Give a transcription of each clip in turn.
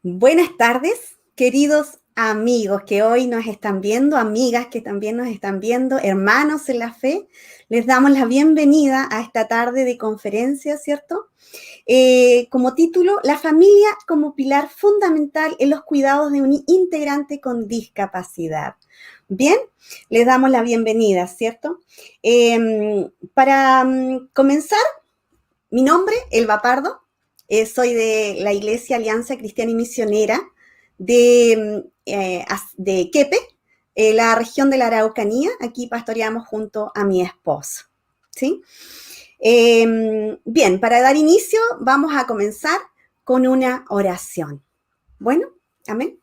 Buenas tardes, queridos amigos que hoy nos están viendo, amigas que también nos están viendo, hermanos en la fe. Les damos la bienvenida a esta tarde de conferencia, ¿cierto? Como título, la familia como pilar fundamental en los cuidados de un integrante con discapacidad. Bien, les damos la bienvenida, ¿cierto? Para comenzar, mi nombre, Elba Pardo, soy de la Iglesia Alianza Cristiana y Misionera de Quepe, la región de la Araucanía. Aquí pastoreamos junto a mi esposo, ¿sí? Bien, para dar inicio vamos a comenzar con una oración. Bueno, amén.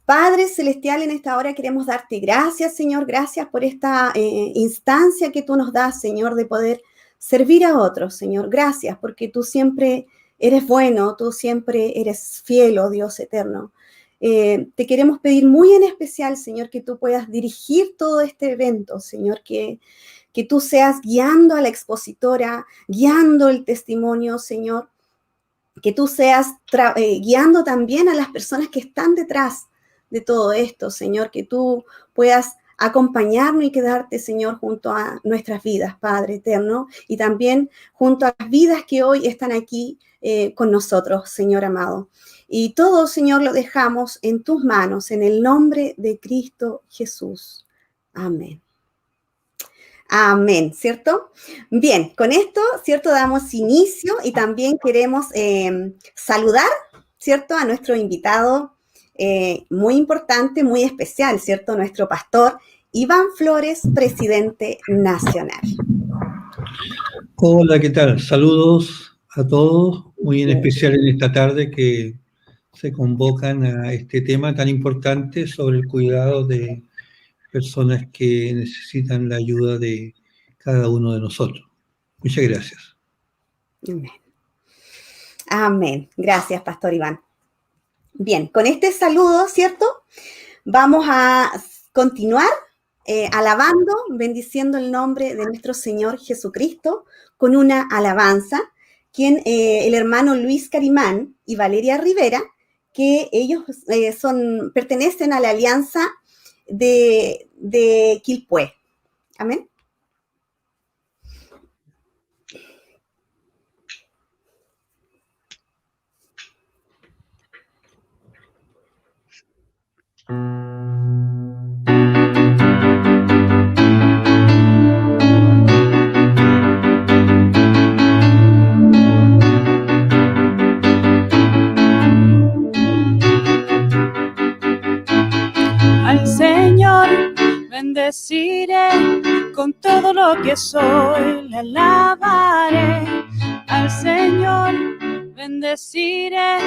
Padre Celestial, en esta hora queremos darte gracias, Señor, gracias por esta instancia que tú nos das, Señor, de poder servir a otros, Señor. Gracias, porque tú siempre eres bueno, tú siempre eres fiel, oh Dios eterno. Te queremos pedir muy en especial, Señor, que tú puedas dirigir todo este evento, Señor, que tú seas guiando a la expositora, guiando el testimonio, Señor, que tú seas guiando también a las personas que están detrás de todo esto, Señor, que tú puedas acompañarnos y quedarte, Señor, junto a nuestras vidas, Padre eterno, y también junto a las vidas que hoy están aquí con nosotros, Señor amado. Y todo, Señor, lo dejamos en tus manos, en el nombre de Cristo Jesús. Amén. Amén, ¿cierto? Bien, con esto, ¿cierto? Damos inicio y también queremos saludar, ¿cierto? A nuestro invitado muy importante, muy especial, ¿cierto? Nuestro pastor Iván Flores, presidente nacional. Hola, ¿qué tal? Saludos a todos, muy en especial en esta tarde que se convocan a este tema tan importante sobre el cuidado de personas que necesitan la ayuda de cada uno de nosotros. Muchas gracias. Amén. Amén. Gracias, pastor Iván. Bien, con este saludo, ¿cierto? Vamos a continuar alabando, bendiciendo el nombre de nuestro Señor Jesucristo con una alabanza, el hermano Luis Carimán y Valeria Rivera, que ellos pertenecen a la Alianza de Quilpué. Amén. Al Señor bendeciré con todo lo que soy, le alabaré. Al Señor bendeciré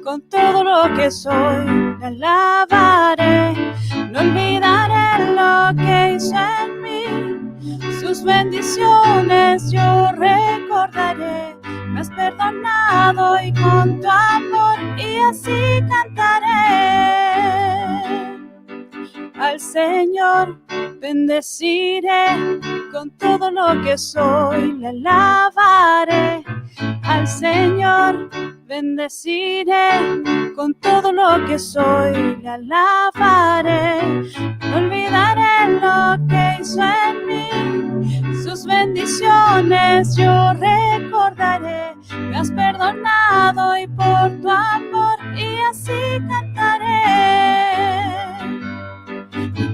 con todo lo que soy, le alabaré. No olvidaré lo que hizo en mí, sus bendiciones yo recordaré. Me has perdonado y con tu amor y así cantaré. Al Señor bendeciré con todo lo que soy, le alabaré. Al Señor bendeciré con todo lo que soy, le alabaré. No olvidaré lo que hizo en mí, sus bendiciones yo recordaré. Me has perdonado y por tu amor y así cantaré.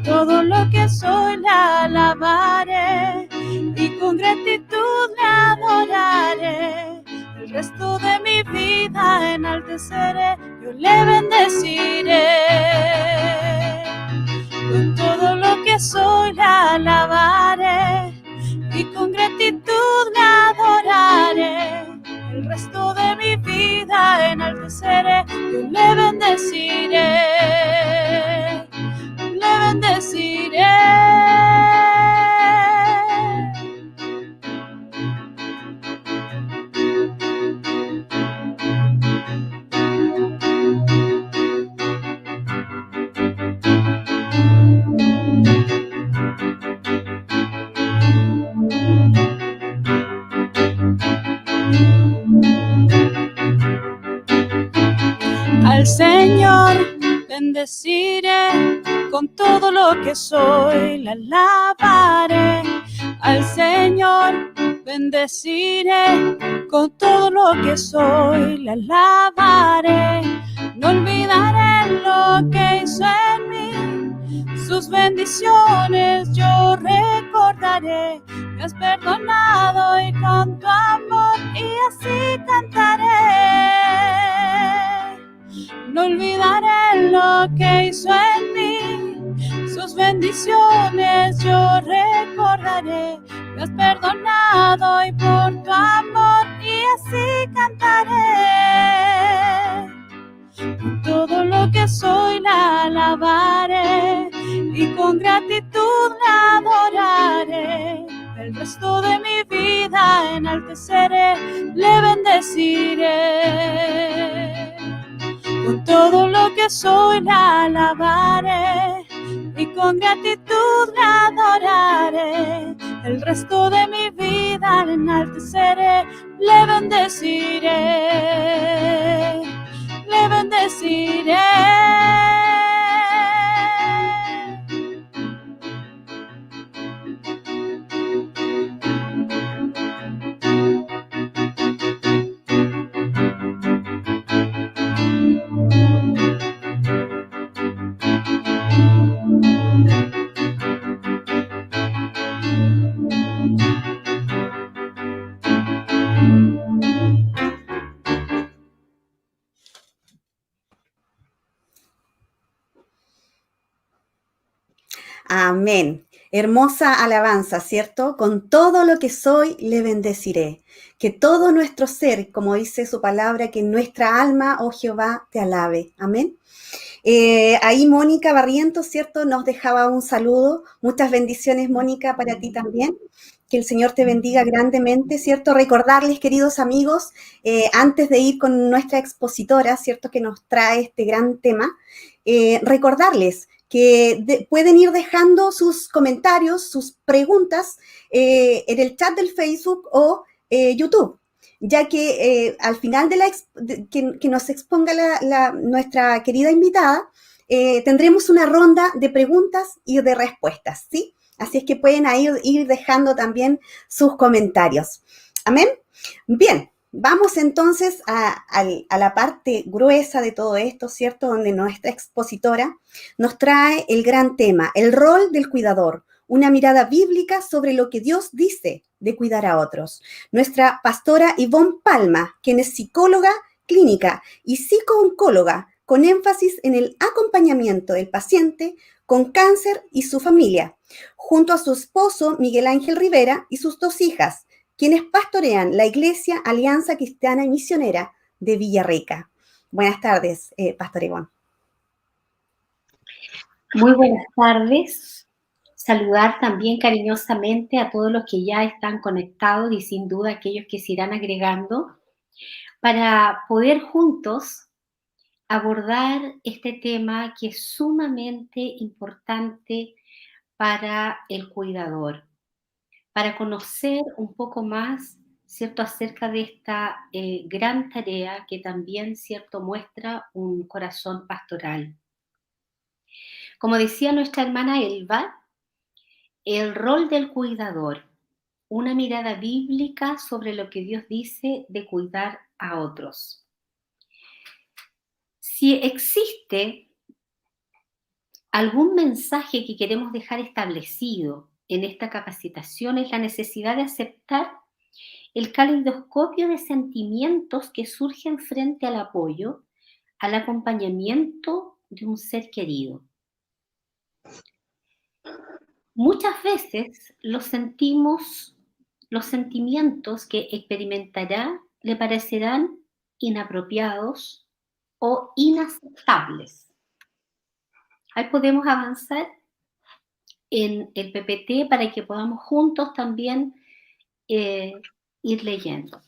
Todo lo que soy le alabaré y con gratitud le adoraré. El resto de mi vida enalteceré, yo le bendeciré. Con todo lo que soy le alabaré y con gratitud le adoraré. El resto de mi vida enalteceré, yo le bendeciré. Le bendeciré. Al Al Señor bendeciré, con todo lo que soy la alabaré. Al Señor bendeciré, con todo lo que soy la alabaré. No olvidaré lo que hizo en mí, sus bendiciones yo recordaré. Me has perdonado y con tu amor y así cantaré. No olvidaré lo que hizo en mí, sus bendiciones yo recordaré. Me has perdonado y por tu amor y así cantaré. Con todo lo que soy la alabaré y con gratitud la adoraré. El resto de mi vida enalteceré, le bendeciré. Con todo lo que soy la alabaré y con gratitud la adoraré. El resto de mi vida la enalteceré, le bendeciré, le bendeciré. Amén. Hermosa alabanza, ¿cierto? Con todo lo que soy, le bendeciré. Que todo nuestro ser, como dice su palabra, que nuestra alma, oh Jehová, te alabe. Amén. Ahí Mónica Barrientos, ¿cierto? Nos dejaba un saludo. Muchas bendiciones, Mónica, para ti también. Que el Señor te bendiga grandemente, ¿cierto? Recordarles, queridos amigos, antes de ir con nuestra expositora, ¿cierto? Que nos trae este gran tema, recordarles que pueden ir dejando sus comentarios, sus preguntas en el chat del Facebook o YouTube, ya que al final que nos exponga nuestra querida invitada, tendremos una ronda de preguntas y de respuestas, ¿sí? Así es que pueden ahí ir dejando también sus comentarios. ¿Amén? Bien, vamos entonces a la parte gruesa de todo esto, ¿cierto? Donde nuestra expositora nos trae el gran tema, el rol del cuidador, una mirada bíblica sobre lo que Dios dice de cuidar a otros. Nuestra pastora Ivonne Palma, quien es psicóloga clínica y psico-oncóloga, con énfasis en el acompañamiento del paciente con cáncer y su familia, junto a su esposo Miguel Ángel Rivera y sus 2 hijas, quienes pastorean la Iglesia Alianza Cristiana y Misionera de Villarrica. Buenas tardes, Pastor Ivonne. Muy buenas tardes. Saludar también cariñosamente a todos los que ya están conectados y sin duda aquellos que se irán agregando para poder juntos abordar este tema que es sumamente importante para el cuidador, para conocer un poco más, ¿cierto?, acerca de esta gran tarea que también, ¿cierto?, muestra un corazón pastoral. Como decía nuestra hermana Elba, el rol del cuidador, una mirada bíblica sobre lo que Dios dice de cuidar a otros. Si existe algún mensaje que queremos dejar establecido en esta capacitación, es la necesidad de aceptar el caleidoscopio de sentimientos que surgen frente al apoyo, al acompañamiento de un ser querido. Muchas veces los sentimientos que experimentará le parecerán inapropiados o inaceptables. Ahí podemos avanzar en el PPT para que podamos juntos también ir leyendo.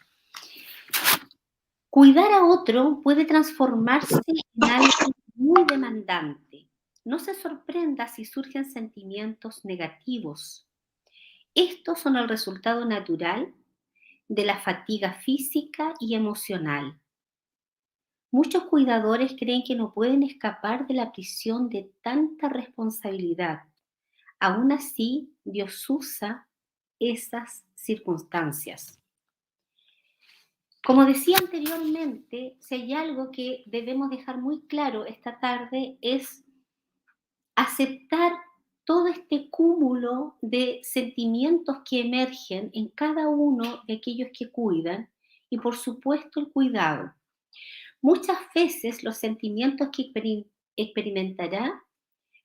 Cuidar a otro puede transformarse en algo muy demandante. No se sorprenda si surgen sentimientos negativos. Estos son el resultado natural de la fatiga física y emocional. Muchos cuidadores creen que no pueden escapar de la prisión de tanta responsabilidad. Aún así, Dios usa esas circunstancias. Como decía anteriormente, si hay algo que debemos dejar muy claro esta tarde es aceptar todo este cúmulo de sentimientos que emergen en cada uno de aquellos que cuidan y por supuesto el cuidado. Muchas veces los sentimientos que experimentará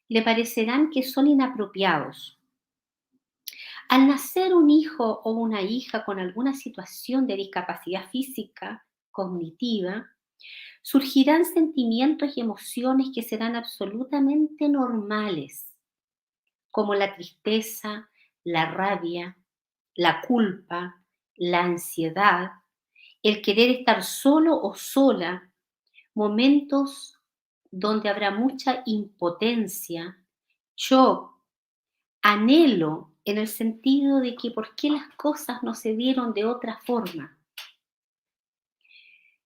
le parecerán que son inapropiados. Al nacer un hijo o una hija con alguna situación de discapacidad física, cognitiva, surgirán sentimientos y emociones que serán absolutamente normales, como la tristeza, la rabia, la culpa, la ansiedad, el querer estar solo o sola, momentos donde habrá mucha impotencia, shock, anhelo en el sentido de que por qué las cosas no se dieron de otra forma.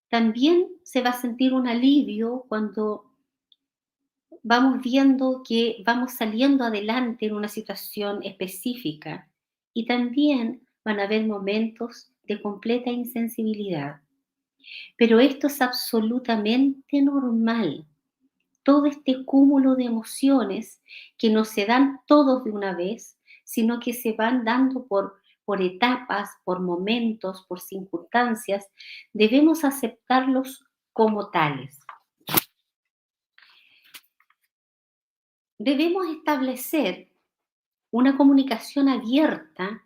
También se va a sentir un alivio cuando vamos viendo que vamos saliendo adelante en una situación específica y también van a haber momentos de completa insensibilidad. Pero esto es absolutamente normal. Todo este cúmulo de emociones que no se dan todos de una vez, sino que se van dando por etapas, por momentos, por circunstancias, debemos aceptarlos como tales. Debemos establecer una comunicación abierta,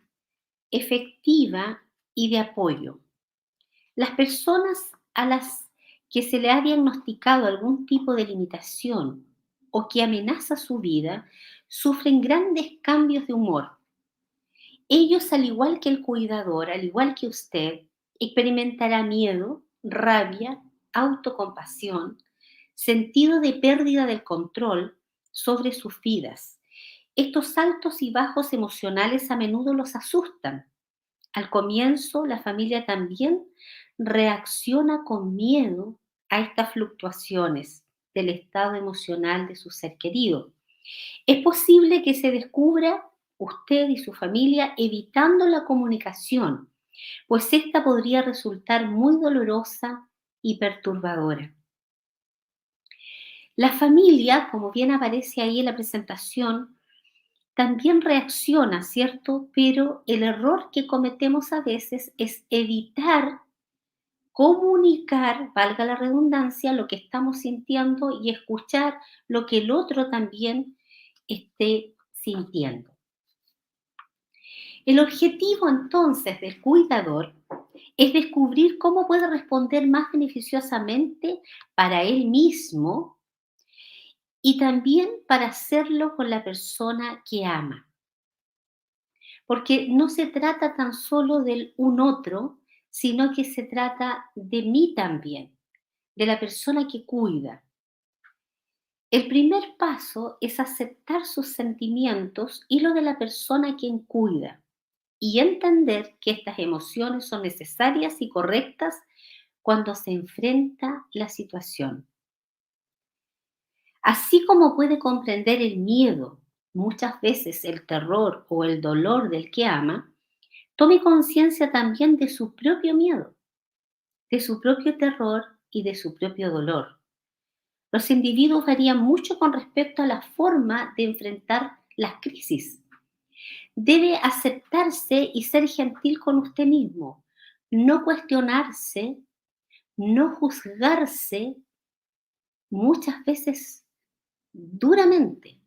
efectiva y de apoyo. Las personas a las que se le ha diagnosticado algún tipo de limitación o que amenaza su vida sufren grandes cambios de humor. Ellos, al igual que el cuidador, al igual que usted, experimentará miedo, rabia, autocompasión, sentido de pérdida del control sobre sus vidas. Estos altos y bajos emocionales a menudo los asustan. Al comienzo, la familia también reacciona con miedo a estas fluctuaciones del estado emocional de su ser querido. Es posible que se descubra usted y su familia evitando la comunicación, pues esta podría resultar muy dolorosa y perturbadora. La familia, como bien aparece ahí en la presentación, también reacciona, ¿cierto? Pero el error que cometemos a veces es evitar comunicar, valga la redundancia, lo que estamos sintiendo y escuchar lo que el otro también esté sintiendo. El objetivo entonces del cuidador es descubrir cómo puede responder más beneficiosamente para él mismo y también para hacerlo con la persona que ama. Porque no se trata tan solo del un otro, sino que se trata de mí también, de la persona que cuida. El primer paso es aceptar sus sentimientos y lo de la persona a quien cuida y entender que estas emociones son necesarias y correctas cuando se enfrenta la situación. Así como puede comprender el miedo, muchas veces el terror o el dolor del que ama, tome conciencia también de su propio miedo, de su propio terror y de su propio dolor. Los individuos varían mucho con respecto a la forma de enfrentar las crisis. Debe aceptarse y ser gentil con usted mismo, no cuestionarse, no juzgarse, muchas veces duramente,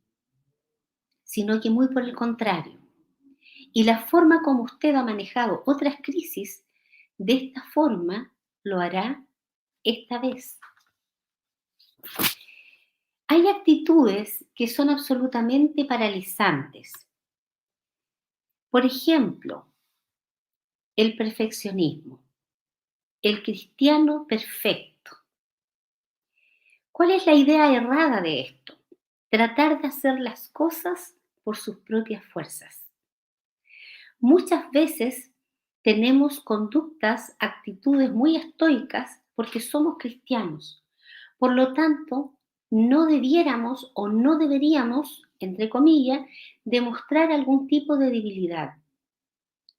sino que muy por el contrario. Y la forma como usted ha manejado otras crisis, de esta forma lo hará esta vez. Hay actitudes que son absolutamente paralizantes. Por ejemplo, el perfeccionismo, el cristiano perfecto. ¿Cuál es la idea errada de esto? Tratar de hacer las cosas por sus propias fuerzas. Muchas veces tenemos conductas, actitudes muy estoicas porque somos cristianos, Por lo tanto, no debiéramos o no deberíamos, entre comillas, demostrar algún tipo de debilidad.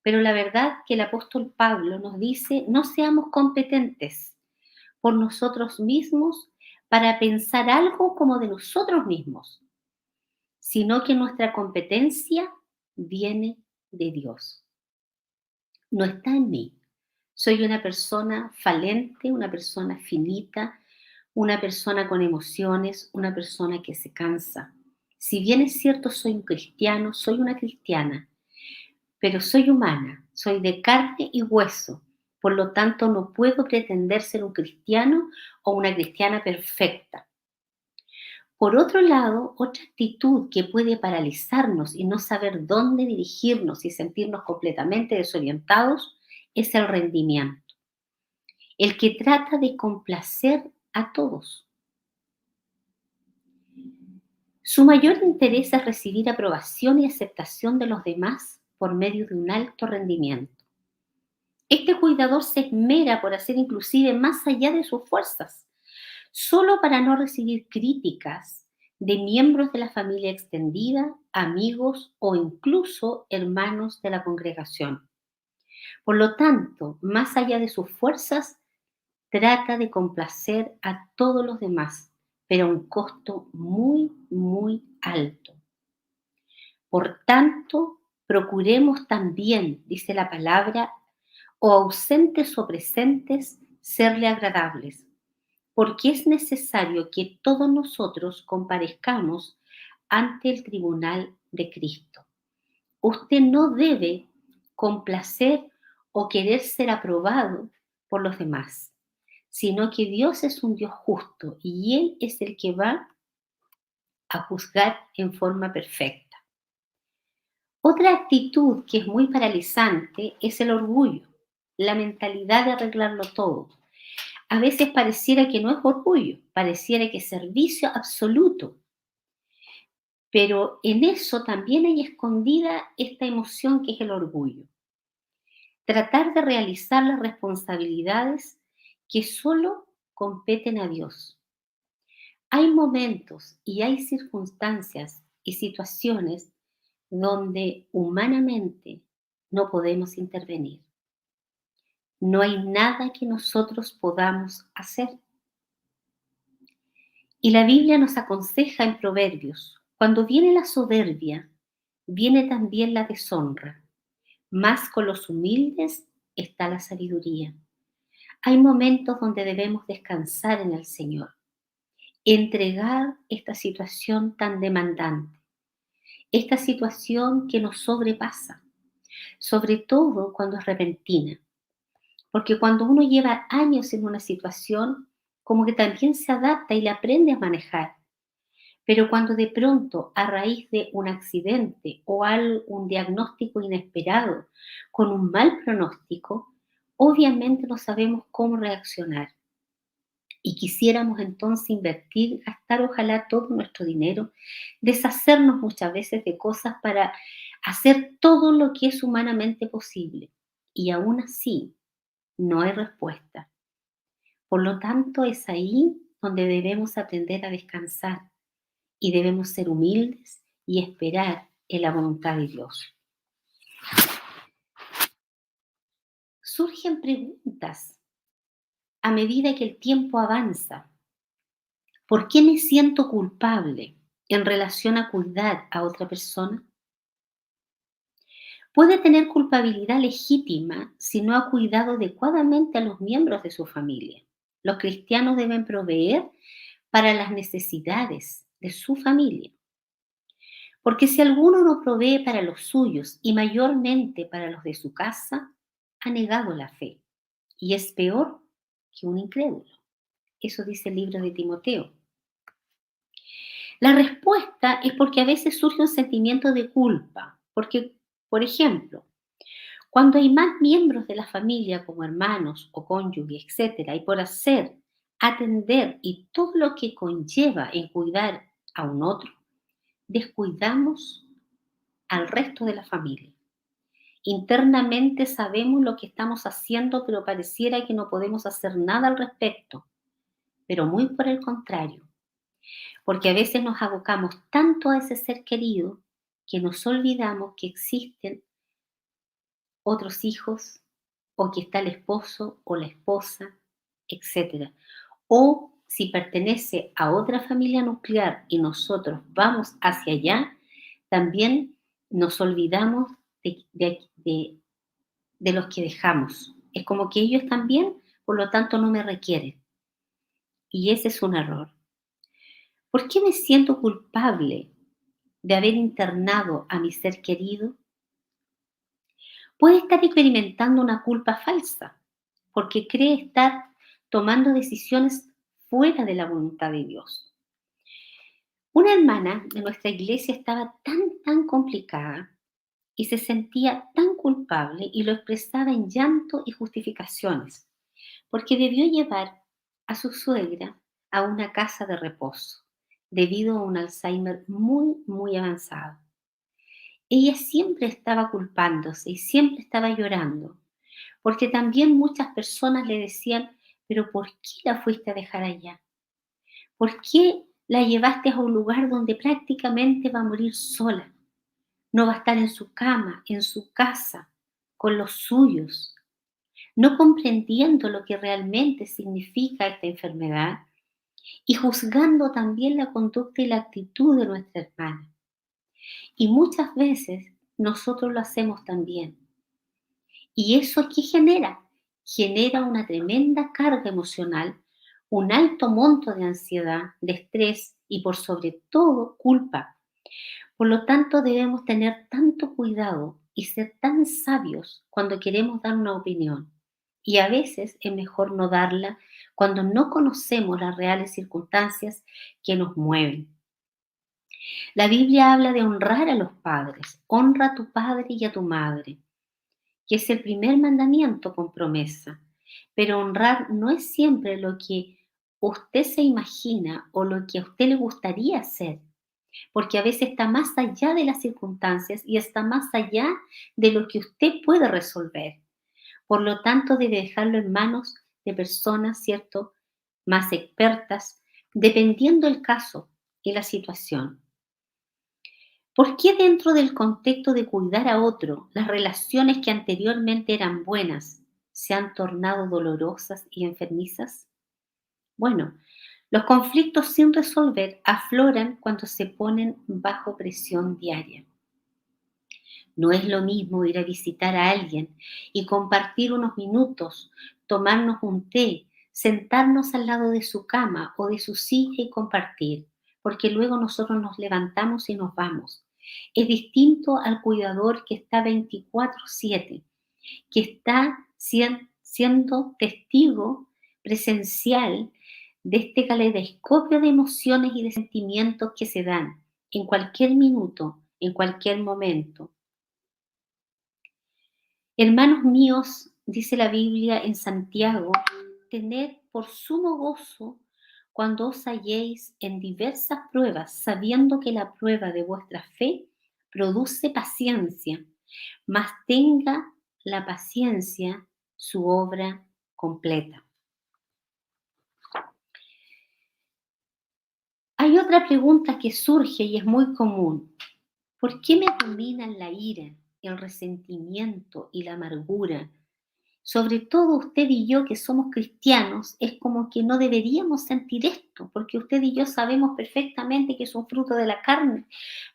Pero la verdad que el apóstol Pablo nos dice, no seamos competentes por nosotros mismos para pensar algo como de nosotros mismos, sino que nuestra competencia viene de Dios. No está en mí. Soy una persona falente, una persona finita, una persona con emociones, una persona que se cansa. Si bien es cierto, soy un cristiano, soy una cristiana, pero soy humana, soy de carne y hueso. Por lo tanto, no puedo pretender ser un cristiano o una cristiana perfecta. Por otro lado, otra actitud que puede paralizarnos y no saber dónde dirigirnos y sentirnos completamente desorientados es el rendimiento, el que trata de complacer a todos. Su mayor interés es recibir aprobación y aceptación de los demás por medio de un alto rendimiento. Este cuidador se esmera por hacer inclusive más allá de sus fuerzas, solo para no recibir críticas de miembros de la familia extendida, amigos o incluso hermanos de la congregación. Por lo tanto, más allá de sus fuerzas, trata de complacer a todos los demás, pero a un costo muy, muy alto. Por tanto, procuremos también, dice la palabra, o ausentes o presentes, serle agradables, porque es necesario que todos nosotros comparezcamos ante el tribunal de Cristo. Usted no debe complacer o querer ser aprobado por los demás, sino que Dios es un Dios justo y Él es el que va a juzgar en forma perfecta. Otra actitud que es muy paralizante es el orgullo, la mentalidad de arreglarlo todo. A veces pareciera que no es orgullo, pareciera que es servicio absoluto. Pero en eso también hay escondida esta emoción que es el orgullo. Tratar de realizar las responsabilidades que solo competen a Dios. Hay momentos y hay circunstancias y situaciones donde humanamente no podemos intervenir. No hay nada que nosotros podamos hacer. Y la Biblia nos aconseja en Proverbios, cuando viene la soberbia, viene también la deshonra, mas con los humildes está la sabiduría. Hay momentos donde debemos descansar en el Señor, entregar esta situación tan demandante, esta situación que nos sobrepasa, sobre todo cuando es repentina. Porque cuando uno lleva años en una situación, como que también se adapta y la aprende a manejar. Pero cuando de pronto, a raíz de un accidente o un diagnóstico inesperado, con un mal pronóstico, obviamente no sabemos cómo reaccionar. Y quisiéramos entonces invertir, gastar ojalá todo nuestro dinero, deshacernos muchas veces de cosas para hacer todo lo que es humanamente posible. Y aún así, no hay respuesta. Por lo tanto, es ahí donde debemos aprender a descansar y debemos ser humildes y esperar en la voluntad de Dios. Surgen preguntas a medida que el tiempo avanza. ¿Por qué me siento culpable en relación a cuidar a otra persona? Puede tener culpabilidad legítima si no ha cuidado adecuadamente a los miembros de su familia. Los cristianos deben proveer para las necesidades de su familia. Porque si alguno no provee para los suyos y mayormente para los de su casa, ha negado la fe y es peor que un incrédulo. Eso dice el libro de Timoteo. La respuesta es porque a veces surge un sentimiento de culpa, porque, por ejemplo, cuando hay más miembros de la familia como hermanos o cónyuges, etc., y por hacer, atender y todo lo que conlleva en cuidar a un otro, descuidamos al resto de la familia. Internamente sabemos lo que estamos haciendo, pero pareciera que no podemos hacer nada al respecto. pero muy por el contrario, porque a veces nos abocamos tanto a ese ser querido que nos olvidamos que existen otros hijos, o que está el esposo o la esposa, etc. O si pertenece a otra familia nuclear y nosotros vamos hacia allá, también nos olvidamos de los que dejamos. Es como que ellos también, por lo tanto, no me requieren. Y ese es un error. ¿Por qué me siento culpable de haber internado a mi ser querido? Puede estar experimentando una culpa falsa, porque cree estar tomando decisiones fuera de la voluntad de Dios. Una hermana de nuestra iglesia estaba tan complicada y se sentía tan culpable y lo expresaba en llanto y justificaciones, porque debió llevar a su suegra a una casa de reposo, debido a un Alzheimer muy avanzado. Ella siempre estaba culpándose y siempre estaba llorando, porque también muchas personas le decían, pero ¿por qué la fuiste a dejar allá? ¿Por qué la llevaste a un lugar donde prácticamente va a morir sola? No va a estar en su cama, en su casa, con los suyos, no comprendiendo lo que realmente significa esta enfermedad y juzgando también la conducta y la actitud de nuestra hermana. Y muchas veces nosotros lo hacemos también. ¿Y eso qué genera? Genera una tremenda carga emocional, un alto monto de ansiedad, de estrés y por sobre todo culpa. Por lo tanto, debemos tener tanto cuidado y ser tan sabios cuando queremos dar una opinión. Y a veces es mejor no darla cuando no conocemos las reales circunstancias que nos mueven. La Biblia habla de honrar a los padres. Honra a tu padre y a tu madre, que es el primer mandamiento con promesa. Pero honrar no es siempre lo que usted se imagina o lo que a usted le gustaría hacer, porque a veces está más allá de las circunstancias y está más allá de lo que usted puede resolver. Por lo tanto, debe dejarlo en manos de personas, ¿cierto?, más expertas, dependiendo el caso y la situación. ¿Por qué dentro del contexto de cuidar a otro, las relaciones que anteriormente eran buenas se han tornado dolorosas y enfermizas? Bueno, los conflictos sin resolver afloran cuando se ponen bajo presión diaria. No es lo mismo ir a visitar a alguien y compartir unos minutos, tomarnos un té, sentarnos al lado de su cama o de su silla y compartir, porque luego nosotros nos levantamos y nos vamos. Es distinto al cuidador que está 24/7, que está siendo testigo presencial de este caleidoscopio de emociones y de sentimientos que se dan en cualquier minuto, en cualquier momento. Hermanos míos, dice la Biblia en Santiago, tened por sumo gozo cuando os halléis en diversas pruebas, sabiendo que la prueba de vuestra fe produce paciencia, mas tenga la paciencia su obra completa. Hay otra pregunta que surge y es muy común. ¿Por qué me dominan la ira, el resentimiento y la amargura? Sobre todo usted y yo que somos cristianos, es como que no deberíamos sentir esto, porque usted y yo sabemos perfectamente que es un fruto de la carne.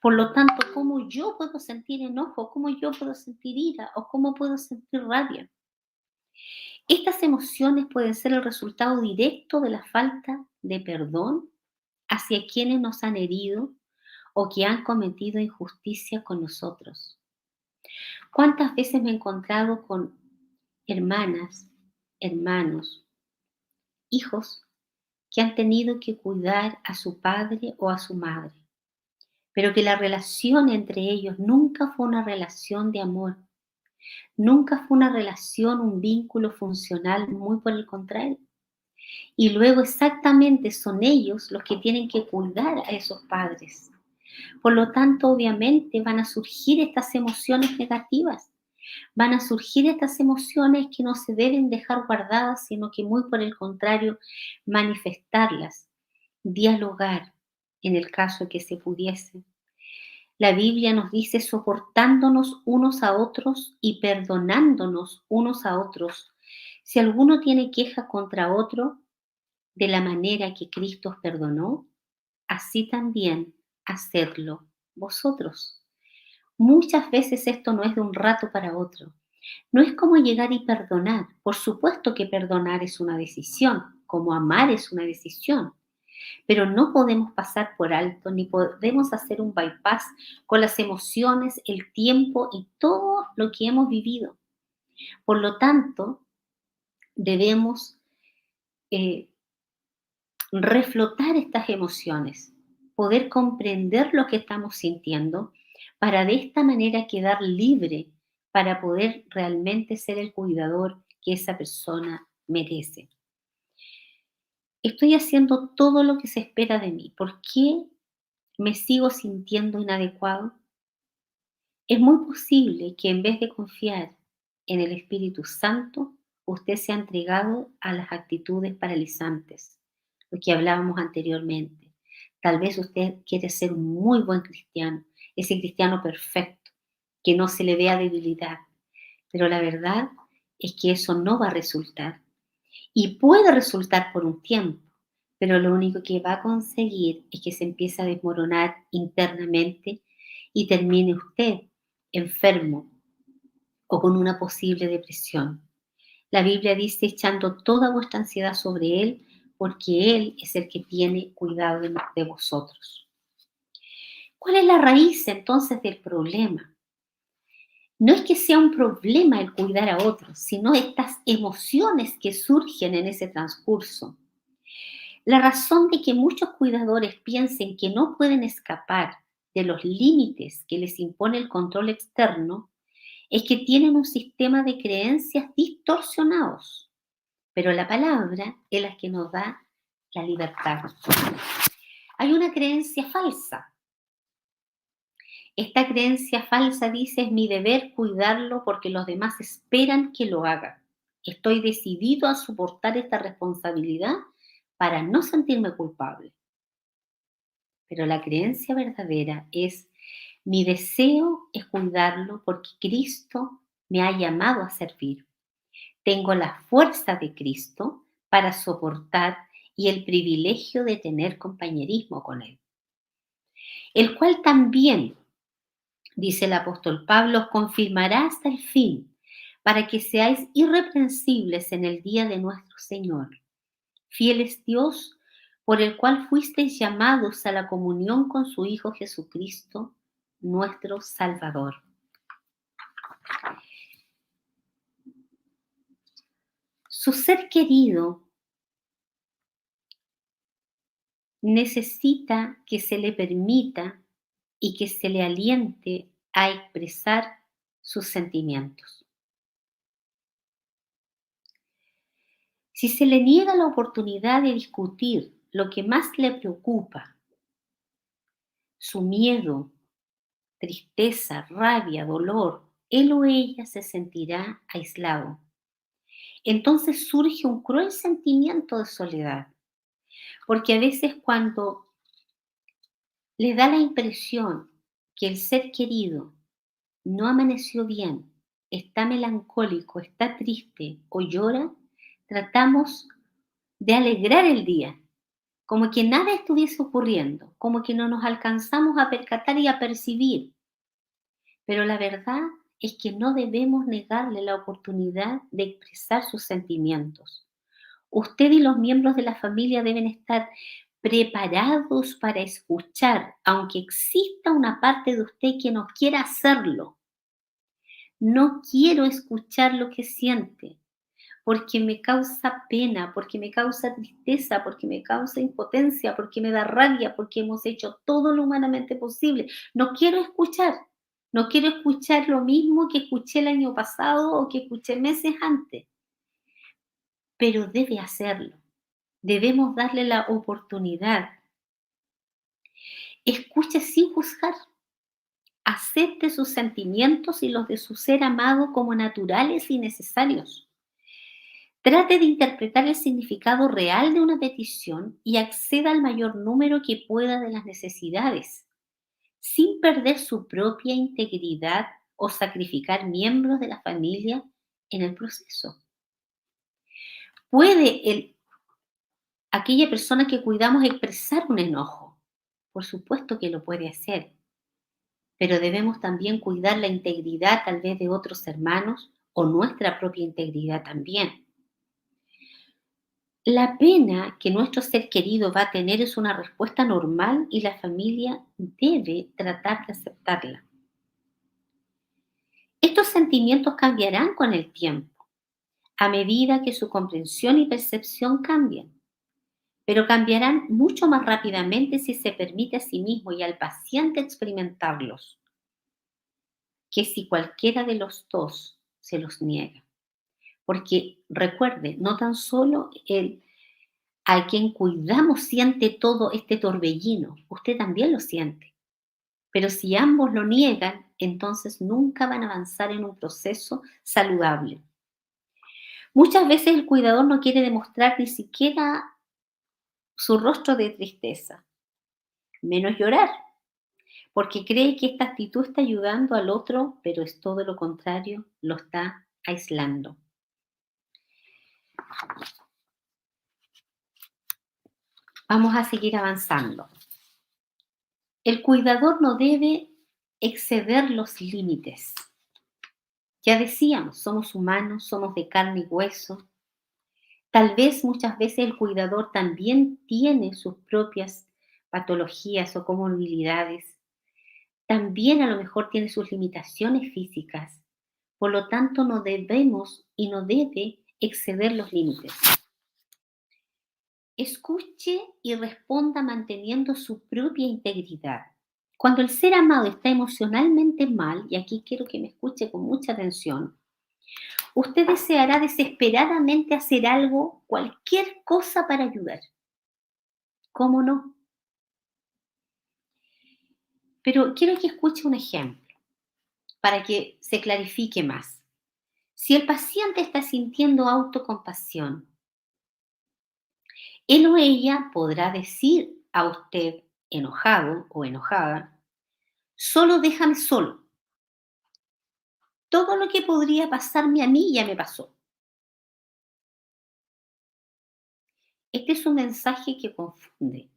Por lo tanto, ¿cómo yo puedo sentir enojo? ¿Cómo yo puedo sentir ira? ¿O cómo puedo sentir rabia? Estas emociones pueden ser el resultado directo de la falta de perdón hacia quienes nos han herido o que han cometido injusticia con nosotros. ¿Cuántas veces me he encontrado con hermanas, hermanos, hijos que han tenido que cuidar a su padre o a su madre, pero que la relación entre ellos nunca fue una relación de amor, nunca fue una relación, un vínculo funcional, muy por el contrario? Y luego exactamente son ellos los que tienen que cuidar a esos padres. Por lo tanto, obviamente van a surgir estas emociones negativas, Van a surgir estas emociones que no se deben dejar guardadas, sino que muy por el contrario, manifestarlas, dialogar, en el caso que se pudiese. La Biblia nos dice soportándonos unos a otros y perdonándonos unos a otros. Si alguno tiene queja contra otro, de la manera que Cristo os perdonó, así también hacedlo vosotros. Muchas veces esto no es de un rato para otro. No es como llegar y perdonar. Por supuesto que perdonar es una decisión, como amar es una decisión. Pero no podemos pasar por alto ni podemos hacer un bypass con las emociones, el tiempo y todo lo que hemos vivido. Por lo tanto, debemos eh, reflotar estas emociones, poder comprender lo que estamos sintiendo para de esta manera quedar libre para poder realmente ser el cuidador que esa persona merece. Estoy haciendo todo lo que se espera de mí. ¿Por qué me sigo sintiendo inadecuado? Es muy posible que en vez de confiar en el Espíritu Santo, usted se ha entregado a las actitudes paralizantes, lo que hablábamos anteriormente. Tal vez usted quiere ser un muy buen cristiano, ese cristiano perfecto, que no se le vea debilidad, pero la verdad es que eso no va a resultar. Y puede resultar por un tiempo, pero lo único que va a conseguir es que se empiece a desmoronar internamente y termine usted enfermo o con una posible depresión. La Biblia dice echando toda vuestra ansiedad sobre Él, porque Él es el que tiene cuidado de vosotros. ¿Cuál es la raíz entonces del problema? No es que sea un problema el cuidar a otros, sino estas emociones que surgen en ese transcurso. La razón de que muchos cuidadores piensen que no pueden escapar de los límites que les impone el control externo es que tienen un sistema de creencias distorsionados, pero la palabra es la que nos da la libertad. Hay una creencia falsa. Esta creencia falsa dice es mi deber cuidarlo porque los demás esperan que lo haga. Estoy decidido a soportar esta responsabilidad para no sentirme culpable. Pero la creencia verdadera es mi deseo es cuidarlo porque Cristo me ha llamado a servir. Tengo la fuerza de Cristo para soportar y el privilegio de tener compañerismo con Él, el cual también, dice el apóstol Pablo, os confirmará hasta el fin, para que seáis irreprensibles en el día de nuestro Señor. Fiel es Dios, por el cual fuisteis llamados a la comunión con su Hijo Jesucristo, nuestro Salvador. Su ser querido necesita que se le permita y que se le aliente a expresar sus sentimientos. Si se le niega la oportunidad de discutir lo que más le preocupa, su miedo, tristeza, rabia, dolor, él o ella se sentirá aislado. Entonces surge un cruel sentimiento de soledad, porque a veces cuando le da la impresión que el ser querido no amaneció bien, está melancólico, está triste o llora, tratamos de alegrar el día, como que nada estuviese ocurriendo, como que no nos alcanzamos a percatar y a percibir. Pero la verdad es que no debemos negarle la oportunidad de expresar sus sentimientos. Usted y los miembros de la familia deben estar preparados para escuchar, aunque exista una parte de usted que no quiera hacerlo. No quiero escuchar lo que siente, porque me causa pena, porque me causa tristeza, porque me causa impotencia, porque me da rabia, porque hemos hecho todo lo humanamente posible. No quiero escuchar. No quiero escuchar lo mismo que escuché el año pasado o que escuché meses antes. Pero debe hacerlo. Debemos darle la oportunidad. Escuche sin juzgar. Acepte sus sentimientos y los de su ser amado como naturales y necesarios. Trate de interpretar el significado real de una petición y acceda al mayor número que pueda de las necesidades, sin perder su propia integridad o sacrificar miembros de la familia en el proceso. ¿Puede aquella persona que cuidamos expresar un enojo? Por supuesto que lo puede hacer, pero debemos también cuidar la integridad tal vez de otros hermanos o nuestra propia integridad también. La pena que nuestro ser querido va a tener es una respuesta normal y la familia debe tratar de aceptarla. Estos sentimientos cambiarán con el tiempo, a medida que su comprensión y percepción cambian, pero cambiarán mucho más rápidamente si se permite a sí mismo y al paciente experimentarlos, que si cualquiera de los dos se los niega. Porque recuerde, no tan solo a quien cuidamos siente todo este torbellino, usted también lo siente. Pero si ambos lo niegan, entonces nunca van a avanzar en un proceso saludable. Muchas veces el cuidador no quiere demostrar ni siquiera su rostro de tristeza, menos llorar, porque cree que esta actitud está ayudando al otro, pero es todo lo contrario, lo está aislando. Vamos a seguir avanzando. El cuidador no debe exceder los límites. Ya decíamos, somos humanos, somos de carne y hueso. Tal vez muchas veces el cuidador también tiene sus propias patologías o comorbilidades. También a lo mejor tiene sus limitaciones físicas. Por lo tanto, no debemos y no debe exceder los límites. Escuche y responda manteniendo su propia integridad. Cuando el ser amado está emocionalmente mal, y aquí quiero que me escuche con mucha atención, usted deseará desesperadamente hacer algo, cualquier cosa para ayudar. ¿Cómo no? Pero quiero que escuche un ejemplo para que se clarifique más. Si el paciente está sintiendo autocompasión, él o ella podrá decir a usted, enojado o enojada, solo déjame solo. Todo lo que podría pasarme a mí ya me pasó. Este es un mensaje que confunde.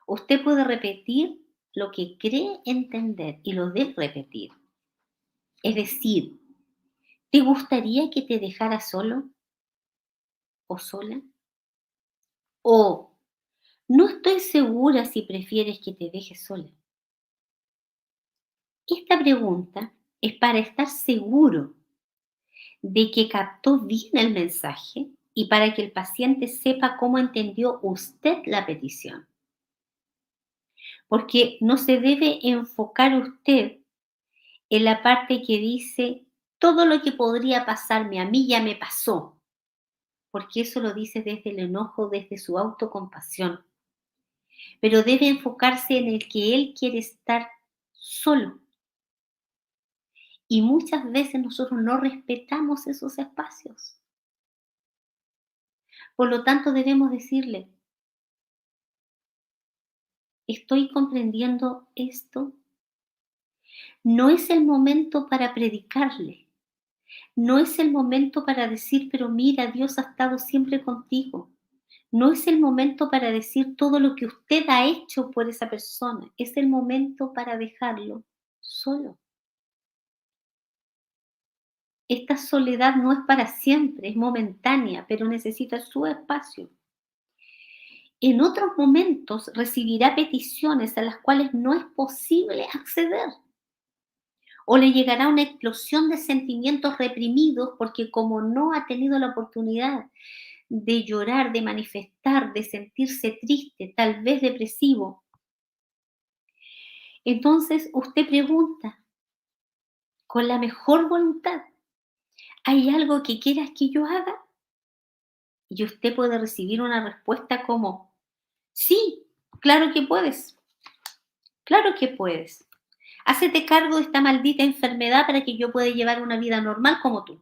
Usted puede repetir lo que cree entender y lo debe repetir. Es decir, ¿te gustaría que te dejara solo o sola? O no estoy segura si prefieres que te deje sola. Esta pregunta es para estar seguro de que captó bien el mensaje y para que el paciente sepa cómo entendió usted la petición. Porque no se debe enfocar usted en la parte que dice todo lo que podría pasarme a mí ya me pasó, porque eso lo dice desde el enojo, desde su autocompasión. Pero debe enfocarse en el que él quiere estar solo. Y muchas veces nosotros no respetamos esos espacios. Por lo tanto, debemos decirle, ¿estoy comprendiendo esto? No es el momento para predicarle. No es el momento para decir, pero mira, Dios ha estado siempre contigo. No es el momento para decir todo lo que usted ha hecho por esa persona. Es el momento para dejarlo solo. Esta soledad no es para siempre, es momentánea, pero necesita su espacio. En otros momentos recibirá peticiones a las cuales no es posible acceder. O le llegará una explosión de sentimientos reprimidos porque como no ha tenido la oportunidad de llorar, de manifestar, de sentirse triste, tal vez depresivo, entonces usted pregunta con la mejor voluntad, ¿hay algo que quieras que yo haga? Y usted puede recibir una respuesta como, sí, claro que puedes, claro que puedes. Hácete cargo de esta maldita enfermedad para que yo pueda llevar una vida normal como tú.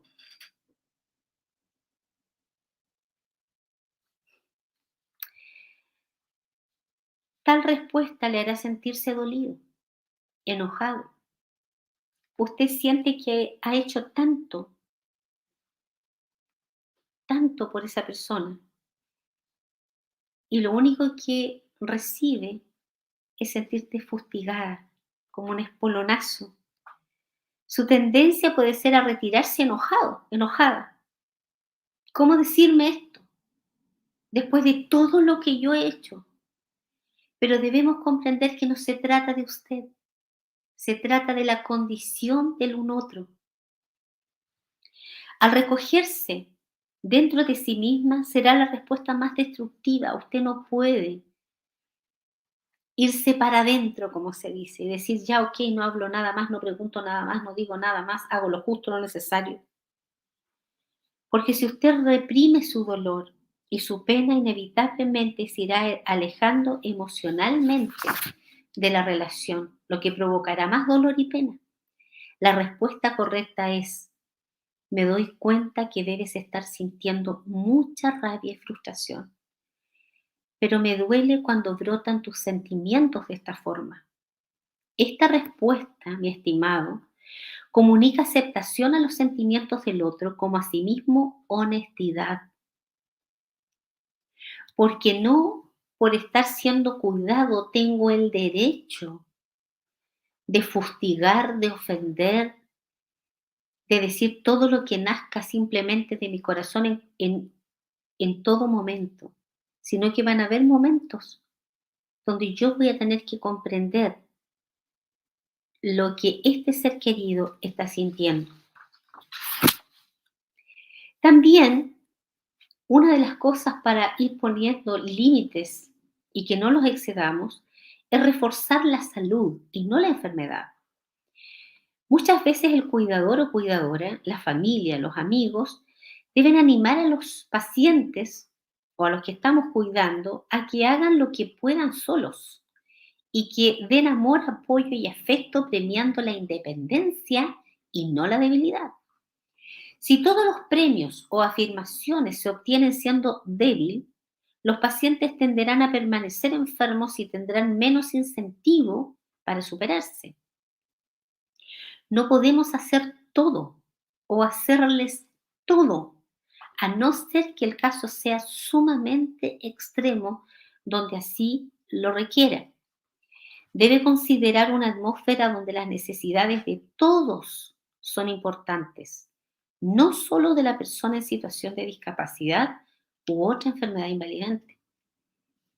Tal respuesta le hará sentirse dolido, enojado. Usted siente que ha hecho tanto, tanto por esa persona, y lo único que recibe es sentirte fustigada, como un espolonazo. Su tendencia puede ser a retirarse enojado, enojada. ¿Cómo decirme esto? Después de todo lo que yo he hecho. Pero debemos comprender que no se trata de usted, se trata de la condición del un otro. Al recogerse dentro de sí misma será la respuesta más destructiva. Usted no puede irse para adentro, como se dice, y decir, ya, ok, no hablo nada más, no pregunto nada más, no digo nada más, hago lo justo, lo necesario. Porque si usted reprime su dolor y su pena, inevitablemente se irá alejando emocionalmente de la relación, lo que provocará más dolor y pena. La respuesta correcta es, me doy cuenta que debes estar sintiendo mucha rabia y frustración, pero me duele cuando brotan tus sentimientos de esta forma. Esta respuesta, mi estimado, comunica aceptación a los sentimientos del otro, como asimismo honestidad. Porque no por estar siendo cuidado tengo el derecho de fustigar, de ofender, de decir todo lo que nazca simplemente de mi corazón en todo momento, sino que van a haber momentos donde yo voy a tener que comprender lo que este ser querido está sintiendo. También, una de las cosas para ir poniendo límites y que no los excedamos es reforzar la salud y no la enfermedad. Muchas veces el cuidador o cuidadora, la familia, los amigos, deben animar a los pacientes o a los que estamos cuidando a que hagan lo que puedan solos y que den amor, apoyo y afecto premiando la independencia y no la debilidad. Si todos los premios o afirmaciones se obtienen siendo débil, los pacientes tenderán a permanecer enfermos y tendrán menos incentivo para superarse. No podemos hacer todo o hacerles todo, a no ser que el caso sea sumamente extremo, donde así lo requiera. Debe considerar una atmósfera donde las necesidades de todos son importantes, no solo de la persona en situación de discapacidad u otra enfermedad invalidante.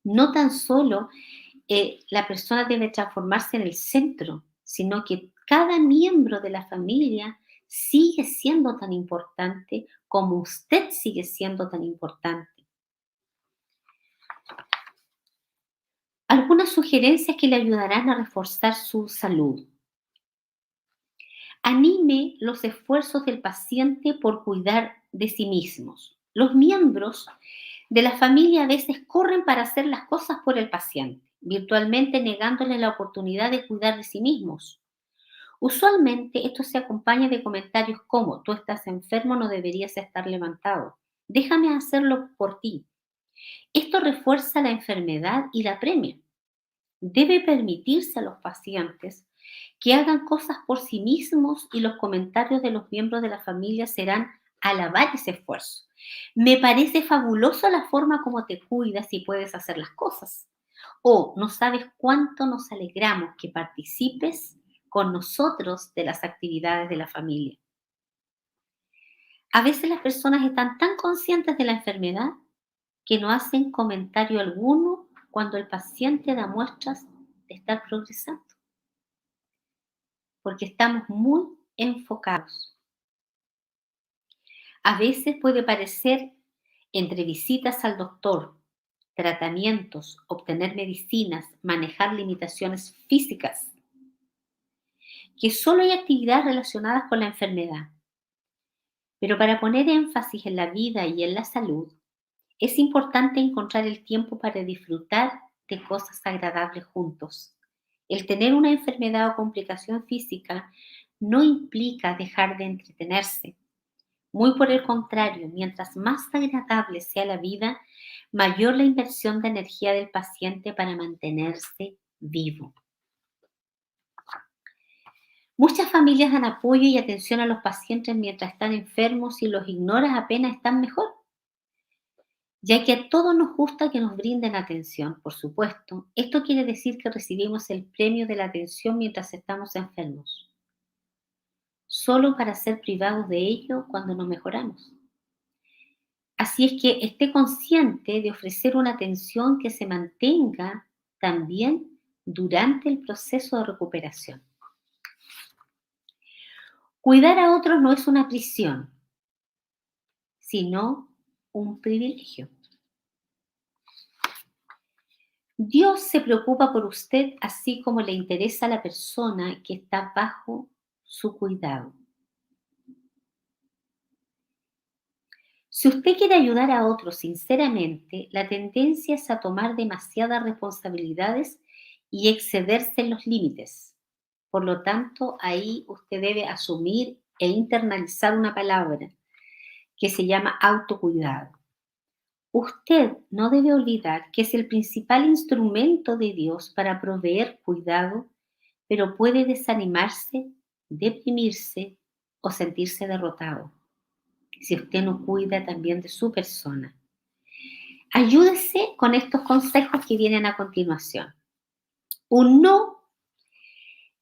No tan solo la persona debe transformarse en el centro, sino que cada miembro de la familia sigue siendo tan importante como usted sigue siendo tan importante. Algunas sugerencias que le ayudarán a reforzar su salud. Anime los esfuerzos del paciente por cuidar de sí mismos. Los miembros de la familia a veces corren para hacer las cosas por el paciente, virtualmente negándole la oportunidad de cuidar de sí mismos. Usualmente esto se acompaña de comentarios como, tú estás enfermo, no deberías estar levantado. Déjame hacerlo por ti. Esto refuerza la enfermedad y la premia. Debe permitirse a los pacientes que hagan cosas por sí mismos y los comentarios de los miembros de la familia serán alabar ese esfuerzo. Me parece fabuloso la forma como te cuidas y puedes hacer las cosas. O no sabes cuánto nos alegramos que participes con nosotros de las actividades de la familia. A veces las personas están tan conscientes de la enfermedad que no hacen comentario alguno cuando el paciente da muestras de estar progresando, porque estamos muy enfocados. A veces puede parecer, entre visitas al doctor, tratamientos, obtener medicinas, manejar limitaciones físicas, que solo hay actividades relacionadas con la enfermedad. Pero para poner énfasis en la vida y en la salud, es importante encontrar el tiempo para disfrutar de cosas agradables juntos. El tener una enfermedad o complicación física no implica dejar de entretenerse. Muy por el contrario, mientras más agradable sea la vida, mayor la inversión de energía del paciente para mantenerse vivo. Muchas familias dan apoyo y atención a los pacientes mientras están enfermos y los ignoran apenas están mejor, ya que a todos nos gusta que nos brinden atención, por supuesto. Esto quiere decir que recibimos el premio de la atención mientras estamos enfermos, solo para ser privados de ello cuando nos mejoramos. Así es que esté consciente de ofrecer una atención que se mantenga también durante el proceso de recuperación. Cuidar a otros no es una prisión, sino un privilegio. Dios se preocupa por usted así como le interesa a la persona que está bajo su cuidado. Si usted quiere ayudar a otros sinceramente, la tendencia es a tomar demasiadas responsabilidades y excederse en los límites. Por lo tanto, ahí usted debe asumir e internalizar una palabra que se llama autocuidado. Usted no debe olvidar que es el principal instrumento de Dios para proveer cuidado, pero puede desanimarse, deprimirse o sentirse derrotado si usted no cuida también de su persona. Ayúdese con estos consejos que vienen a continuación. Un no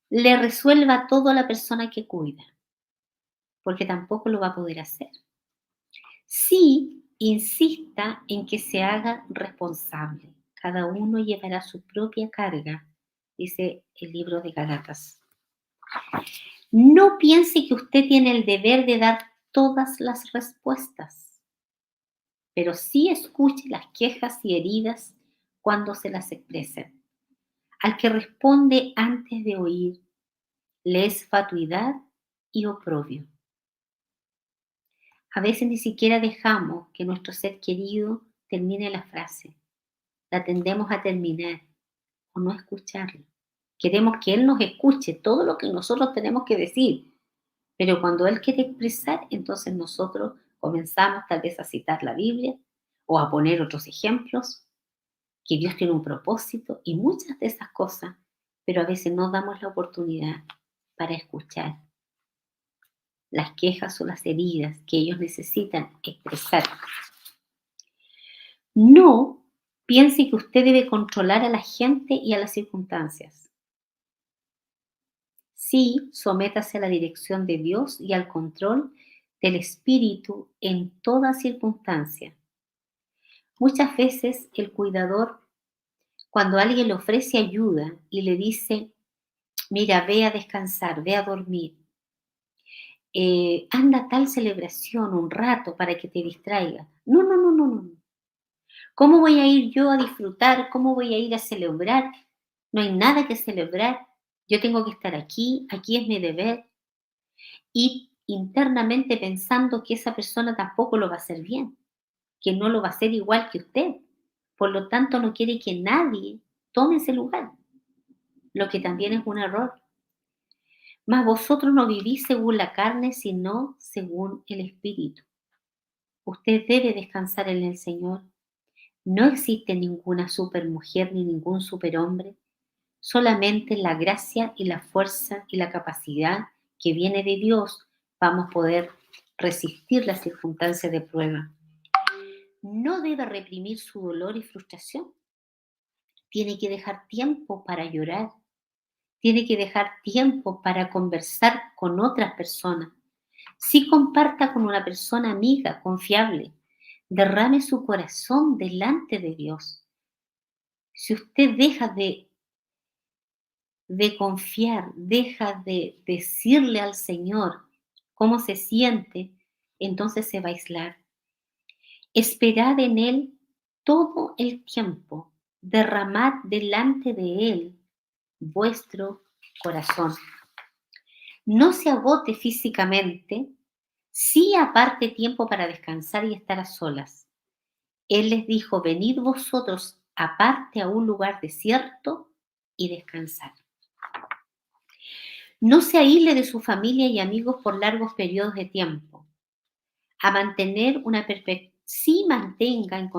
le resuelva todo a la persona que cuida, porque tampoco lo va a poder hacer. Sí, insista en que se haga responsable. Cada uno llevará su propia carga, dice el libro de Gálatas. No piense que usted tiene el deber de dar todas las respuestas, pero sí escuche las quejas y heridas cuando se las expresen. Al que responde antes de oír, le es fatuidad y oprobio. A veces ni siquiera dejamos que nuestro ser querido termine la frase. La tendemos a terminar o no escucharla. Queremos que Él nos escuche todo lo que nosotros tenemos que decir, pero cuando Él quiere expresar, entonces nosotros comenzamos tal vez a citar la Biblia o a poner otros ejemplos, que Dios tiene un propósito y muchas de esas cosas, pero a veces no damos la oportunidad para escuchar las quejas o las heridas que ellos necesitan expresar. No piense que usted debe controlar a la gente y a las circunstancias. Sí, sométase a la dirección de Dios y al control del Espíritu en toda circunstancia. Muchas veces el cuidador, cuando alguien le ofrece ayuda y le dice, mira, ve a descansar, ve a dormir, anda a tal celebración un rato para que te distraiga. No. ¿Cómo voy a ir yo a disfrutar? ¿Cómo voy a ir a celebrar? No hay nada que celebrar. Yo tengo que estar aquí es mi deber. Y internamente pensando que esa persona tampoco lo va a hacer bien, que no lo va a hacer igual que usted. Por lo tanto, no quiere que nadie tome ese lugar, lo que también es un error. Mas vosotros no vivís según la carne, sino según el Espíritu. Usted debe descansar en el Señor. No existe ninguna supermujer ni ningún superhombre, solamente la gracia y la fuerza y la capacidad que viene de Dios vamos a poder resistir las circunstancias de prueba. No debe reprimir su dolor y frustración. Tiene que dejar tiempo para llorar. Tiene que dejar tiempo para conversar con otras personas. Sí, comparta con una persona amiga, confiable. Derrame su corazón delante de Dios. Si usted deja de confiar, deja de decirle al Señor cómo se siente, entonces se va a aislar. Esperad en Él todo el tiempo. Derramad delante de Él vuestro corazón. No se agote físicamente, sí aparte tiempo para descansar y estar a solas. Él les dijo, venid vosotros aparte a un lugar desierto y descansad. No se aísle de su familia y amigos por largos periodos de tiempo. A mantener una perspectiva, sí manténgase, en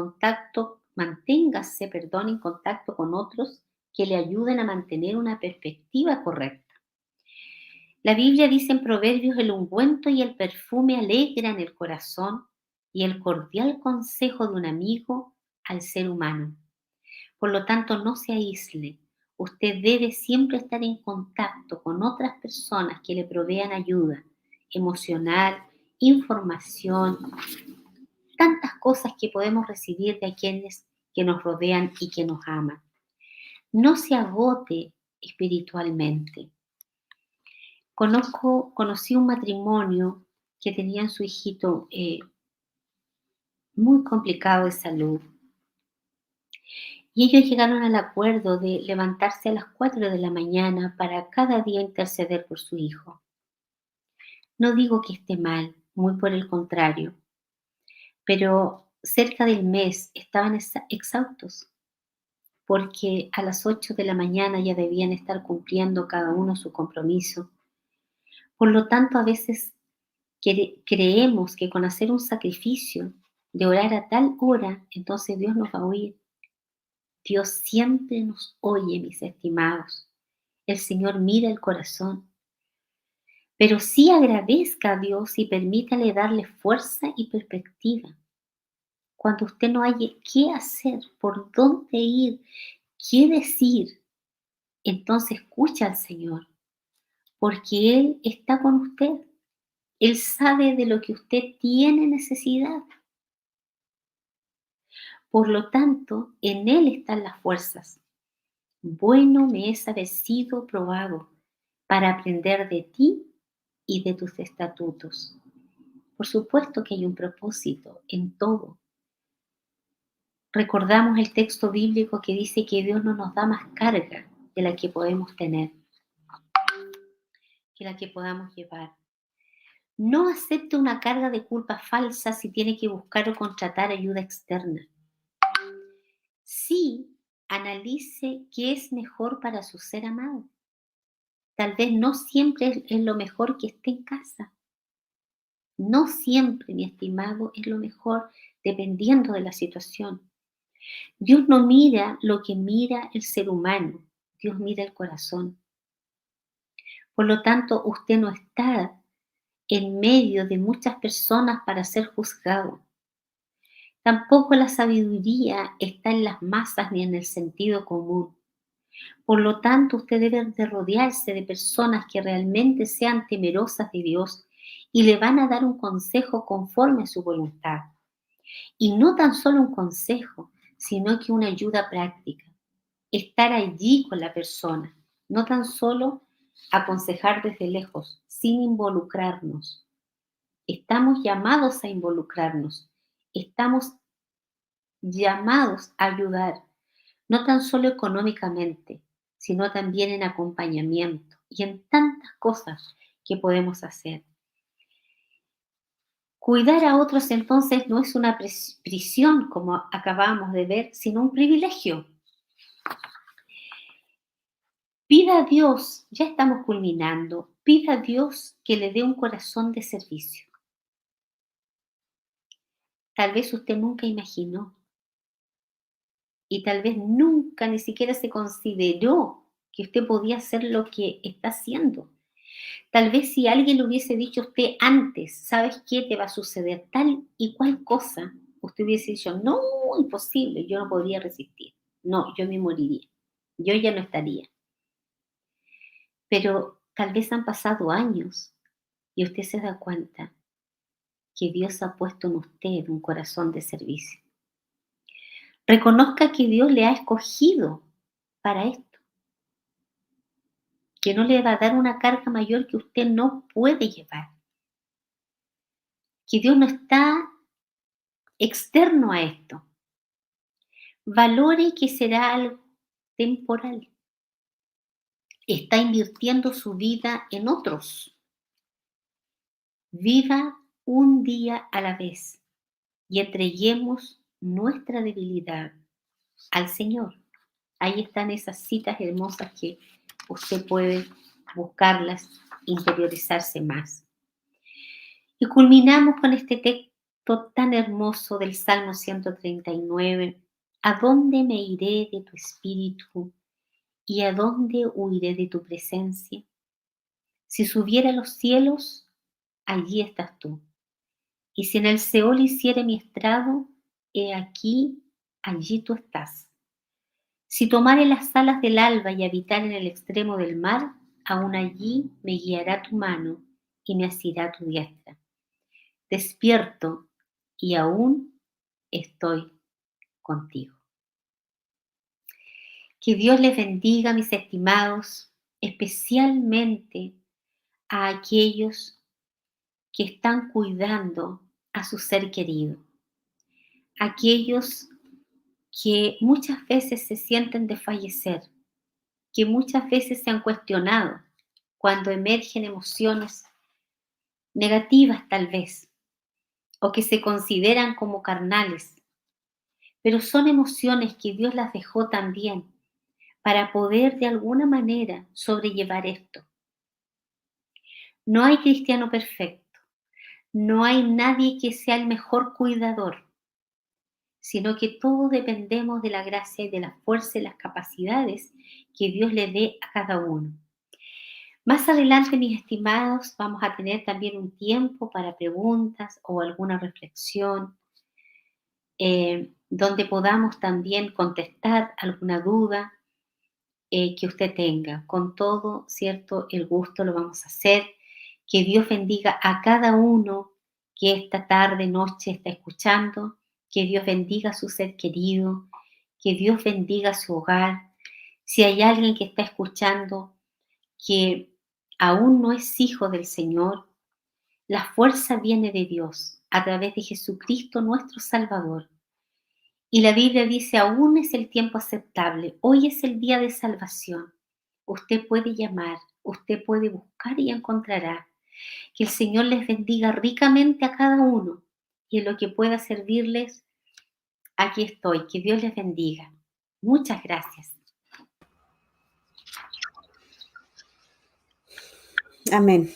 contacto con otros que le ayuden a mantener una perspectiva correcta. La Biblia dice en Proverbios: el ungüento y el perfume alegran el corazón, y el cordial consejo de un amigo al ser humano. Por lo tanto, no se aísle. Usted debe siempre estar en contacto con otras personas que le provean ayuda emocional, información, tantas cosas que podemos recibir de quienes que nos rodean y que nos aman. No se agote espiritualmente. Conocí un matrimonio que tenían su hijito muy complicado de salud. Y ellos llegaron al acuerdo de levantarse a las 4 de la mañana para cada día interceder por su hijo. No digo que esté mal, muy por el contrario, pero cerca del mes estaban exhaustos, porque a las 8 de la mañana ya debían estar cumpliendo cada uno su compromiso. Por lo tanto, a veces creemos que con hacer un sacrificio de orar a tal hora, entonces Dios nos va a oír. Dios siempre nos oye, mis estimados. El Señor mira el corazón. Pero sí agradezca a Dios y permítale darle fuerza y perspectiva. Cuando usted no haya qué hacer, por dónde ir, qué decir, entonces escucha al Señor, porque Él está con usted. Él sabe de lo que usted tiene necesidad. Por lo tanto, en Él están las fuerzas. Bueno me es haber sido probado para aprender de ti y de tus estatutos. Por supuesto que hay un propósito en todo. Recordamos el texto bíblico que dice que Dios no nos da más carga de la que podemos tener, que la que podamos llevar. No acepte una carga de culpa falsa si tiene que buscar o contratar ayuda externa. Sí, analice qué es mejor para su ser amado. Tal vez no siempre es lo mejor que esté en casa. No siempre, mi estimado, es lo mejor dependiendo de la situación. Dios no mira lo que mira el ser humano, Dios mira el corazón. Por lo tanto, usted no está en medio de muchas personas para ser juzgado. Tampoco la sabiduría está en las masas ni en el sentido común. Por lo tanto, usted debe de rodearse de personas que realmente sean temerosas de Dios y le van a dar un consejo conforme a su voluntad. Y no tan solo un consejo, sino que una ayuda práctica. Estar allí con la persona, no tan solo aconsejar desde lejos, sin involucrarnos. Estamos llamados a involucrarnos, estamos llamados a ayudar, no tan solo económicamente, sino también en acompañamiento y en tantas cosas que podemos hacer. Cuidar a otros entonces no es una prisión, como acabamos de ver, sino un privilegio. Pida a Dios, ya estamos culminando, pida a Dios que le dé un corazón de servicio. Tal vez usted nunca imaginó y tal vez nunca ni siquiera se consideró que usted podía hacer lo que está haciendo. Tal vez si alguien le hubiese dicho a usted antes, ¿sabes qué? Te va a suceder tal y cual cosa, usted hubiese dicho, no, imposible, yo no podría resistir. No, yo me moriría. Yo ya no estaría. Pero tal vez han pasado años y usted se da cuenta que Dios ha puesto en usted un corazón de servicio. Reconozca que Dios le ha escogido para esto, que no le va a dar una carga mayor que usted no puede llevar, que Dios no está externo a esto. Valore que será algo temporal. Está invirtiendo su vida en otros. Viva un día a la vez y entreguemos nuestra debilidad al Señor. Ahí están esas citas hermosas que usted puede buscarlas, interiorizarse más. Y culminamos con este texto tan hermoso del Salmo 139. ¿A dónde me iré de tu espíritu? ¿Y a dónde huiré de tu presencia? Si subiera a los cielos, allí estás tú. Y si en el Seol hiciere mi estrado, he aquí, allí tú estás. Si tomare las alas del alba y habitar en el extremo del mar, aún allí me guiará tu mano y me asirá tu diestra. Despierto y aún estoy contigo. Que Dios les bendiga, mis estimados, especialmente a aquellos que están cuidando a su ser querido, aquellos que muchas veces se sienten desfallecer, que muchas veces se han cuestionado cuando emergen emociones negativas tal vez, o que se consideran como carnales, pero son emociones que Dios las dejó también para poder de alguna manera sobrellevar esto. No hay cristiano perfecto, no hay nadie que sea el mejor cuidador, sino que todos dependemos de la gracia y de la fuerza y las capacidades que Dios le dé a cada uno. Más adelante, mis estimados, vamos a tener también un tiempo para preguntas o alguna reflexión, donde podamos también contestar alguna duda que usted tenga. Con todo, ¿cierto? El gusto lo vamos a hacer. Que Dios bendiga a cada uno que esta tarde, noche está escuchando. Que Dios bendiga a su ser querido. Que Dios bendiga su hogar. Si hay alguien que está escuchando que aún no es hijo del Señor, la fuerza viene de Dios a través de Jesucristo nuestro Salvador. Y la Biblia dice, aún es el tiempo aceptable, hoy es el día de salvación. Usted puede llamar, usted puede buscar y encontrará. Que el Señor les bendiga ricamente a cada uno y en lo que pueda servirles, aquí estoy. Que Dios les bendiga. Muchas gracias. Amén.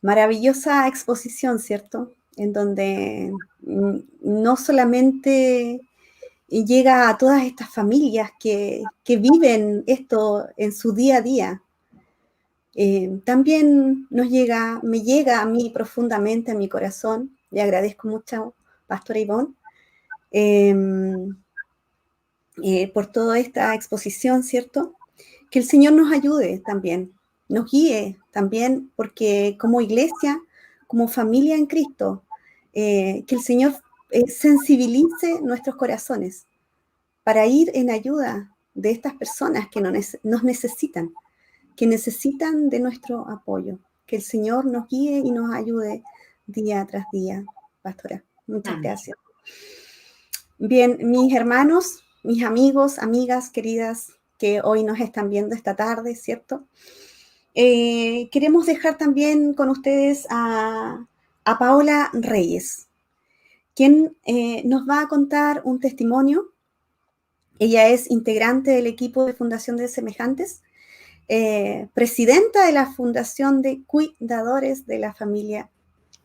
Maravillosa exposición, ¿cierto? En donde no solamente llega a todas estas familias que viven esto en su día a día, también me llega a mí profundamente, a mi corazón. Le agradezco mucho, Pastora Ivonne, por toda esta exposición, ¿cierto? Que el Señor nos ayude también, nos guíe también, porque como iglesia, como familia en Cristo, que el Señor sensibilice nuestros corazones para ir en ayuda de estas personas que nos necesitan, que necesitan de nuestro apoyo. Que el Señor nos guíe y nos ayude día tras día, Pastora. Muchas gracias. Bien, mis hermanos, mis amigos, amigas queridas, que hoy nos están viendo esta tarde, ¿cierto? Queremos dejar también con ustedes a Paola Reyes, quien nos va a contar un testimonio. Ella es integrante del equipo de Fundación de Semejantes, presidenta de la Fundación de Cuidadores de la Familia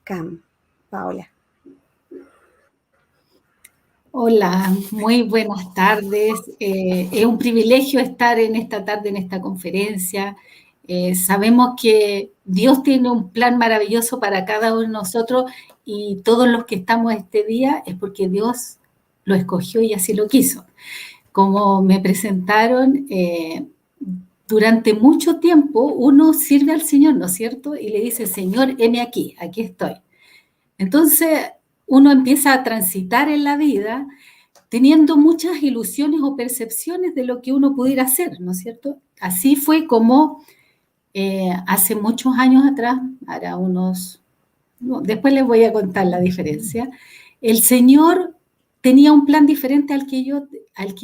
CAM. Paola. Hola, muy buenas tardes. Es un privilegio estar en esta tarde en esta conferencia. Sabemos que Dios tiene un plan maravilloso para cada uno de nosotros y todos los que estamos este día es porque Dios lo escogió y así lo quiso. Como me presentaron, durante mucho tiempo uno sirve al Señor, ¿no es cierto? Y le dice, Señor, heme aquí estoy. Entonces, uno empieza a transitar en la vida teniendo muchas ilusiones o percepciones de lo que uno pudiera hacer, ¿no es cierto? Así fue como hace muchos años atrás, ahora después les voy a contar la diferencia, el Señor tenía un plan diferente al que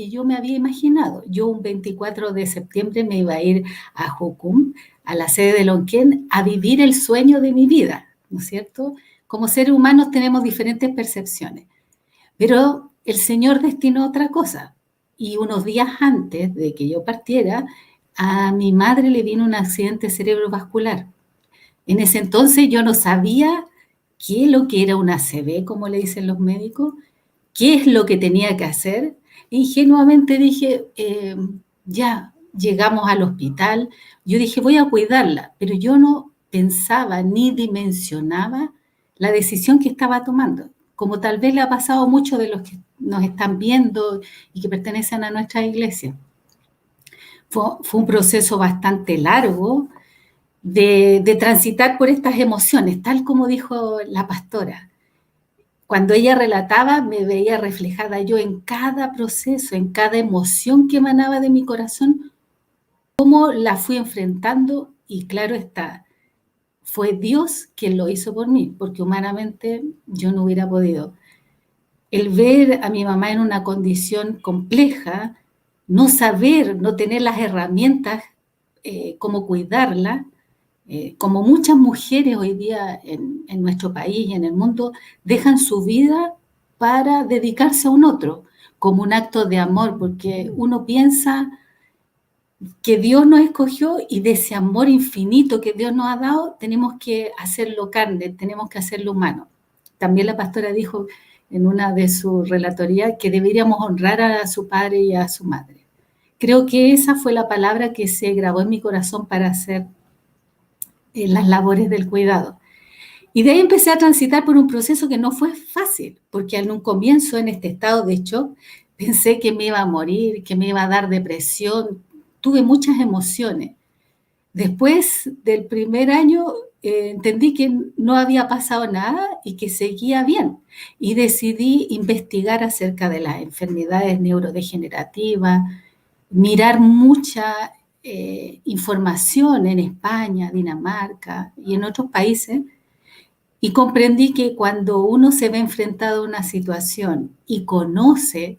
yo me había imaginado. Yo un 24 de septiembre me iba a ir a Jocum, a la sede de Lonquén, a vivir el sueño de mi vida, ¿no es cierto? Como seres humanos tenemos diferentes percepciones, pero el Señor destinó otra cosa. Y unos días antes de que yo partiera, a mi madre le vino un accidente cerebrovascular. En ese entonces yo no sabía qué es lo que era una ACV, como le dicen los médicos, qué es lo que tenía que hacer. Ingenuamente dije, ya llegamos al hospital, yo dije, voy a cuidarla, pero yo no pensaba ni dimensionaba la decisión que estaba tomando, como tal vez le ha pasado a muchos de los que nos están viendo y que pertenecen a nuestra iglesia. Fue un proceso bastante largo de transitar por estas emociones, tal como dijo la pastora. Cuando ella relataba, me veía reflejada yo en cada proceso, en cada emoción que emanaba de mi corazón, cómo la fui enfrentando, y claro está, fue Dios quien lo hizo por mí, porque humanamente yo no hubiera podido. El ver a mi mamá en una condición compleja, no saber, no tener las herramientas, cómo cuidarla, como muchas mujeres hoy día en nuestro país y en el mundo, dejan su vida para dedicarse a un otro, como un acto de amor, porque uno piensa que Dios nos escogió y de ese amor infinito que Dios nos ha dado, tenemos que hacerlo carne, tenemos que hacerlo humano. También la pastora dijo en una de sus relatorías que deberíamos honrar a su padre y a su madre. Creo que esa fue la palabra que se grabó en mi corazón para hacer las labores del cuidado. Y de ahí empecé a transitar por un proceso que no fue fácil, porque en un comienzo, en este estado de shock, pensé que me iba a morir, que me iba a dar depresión, tuve muchas emociones. Después del primer año entendí que no había pasado nada y que seguía bien, y decidí investigar acerca de las enfermedades neurodegenerativas, mirar mucha información en España, Dinamarca y en otros países, y comprendí que cuando uno se ve enfrentado a una situación y conoce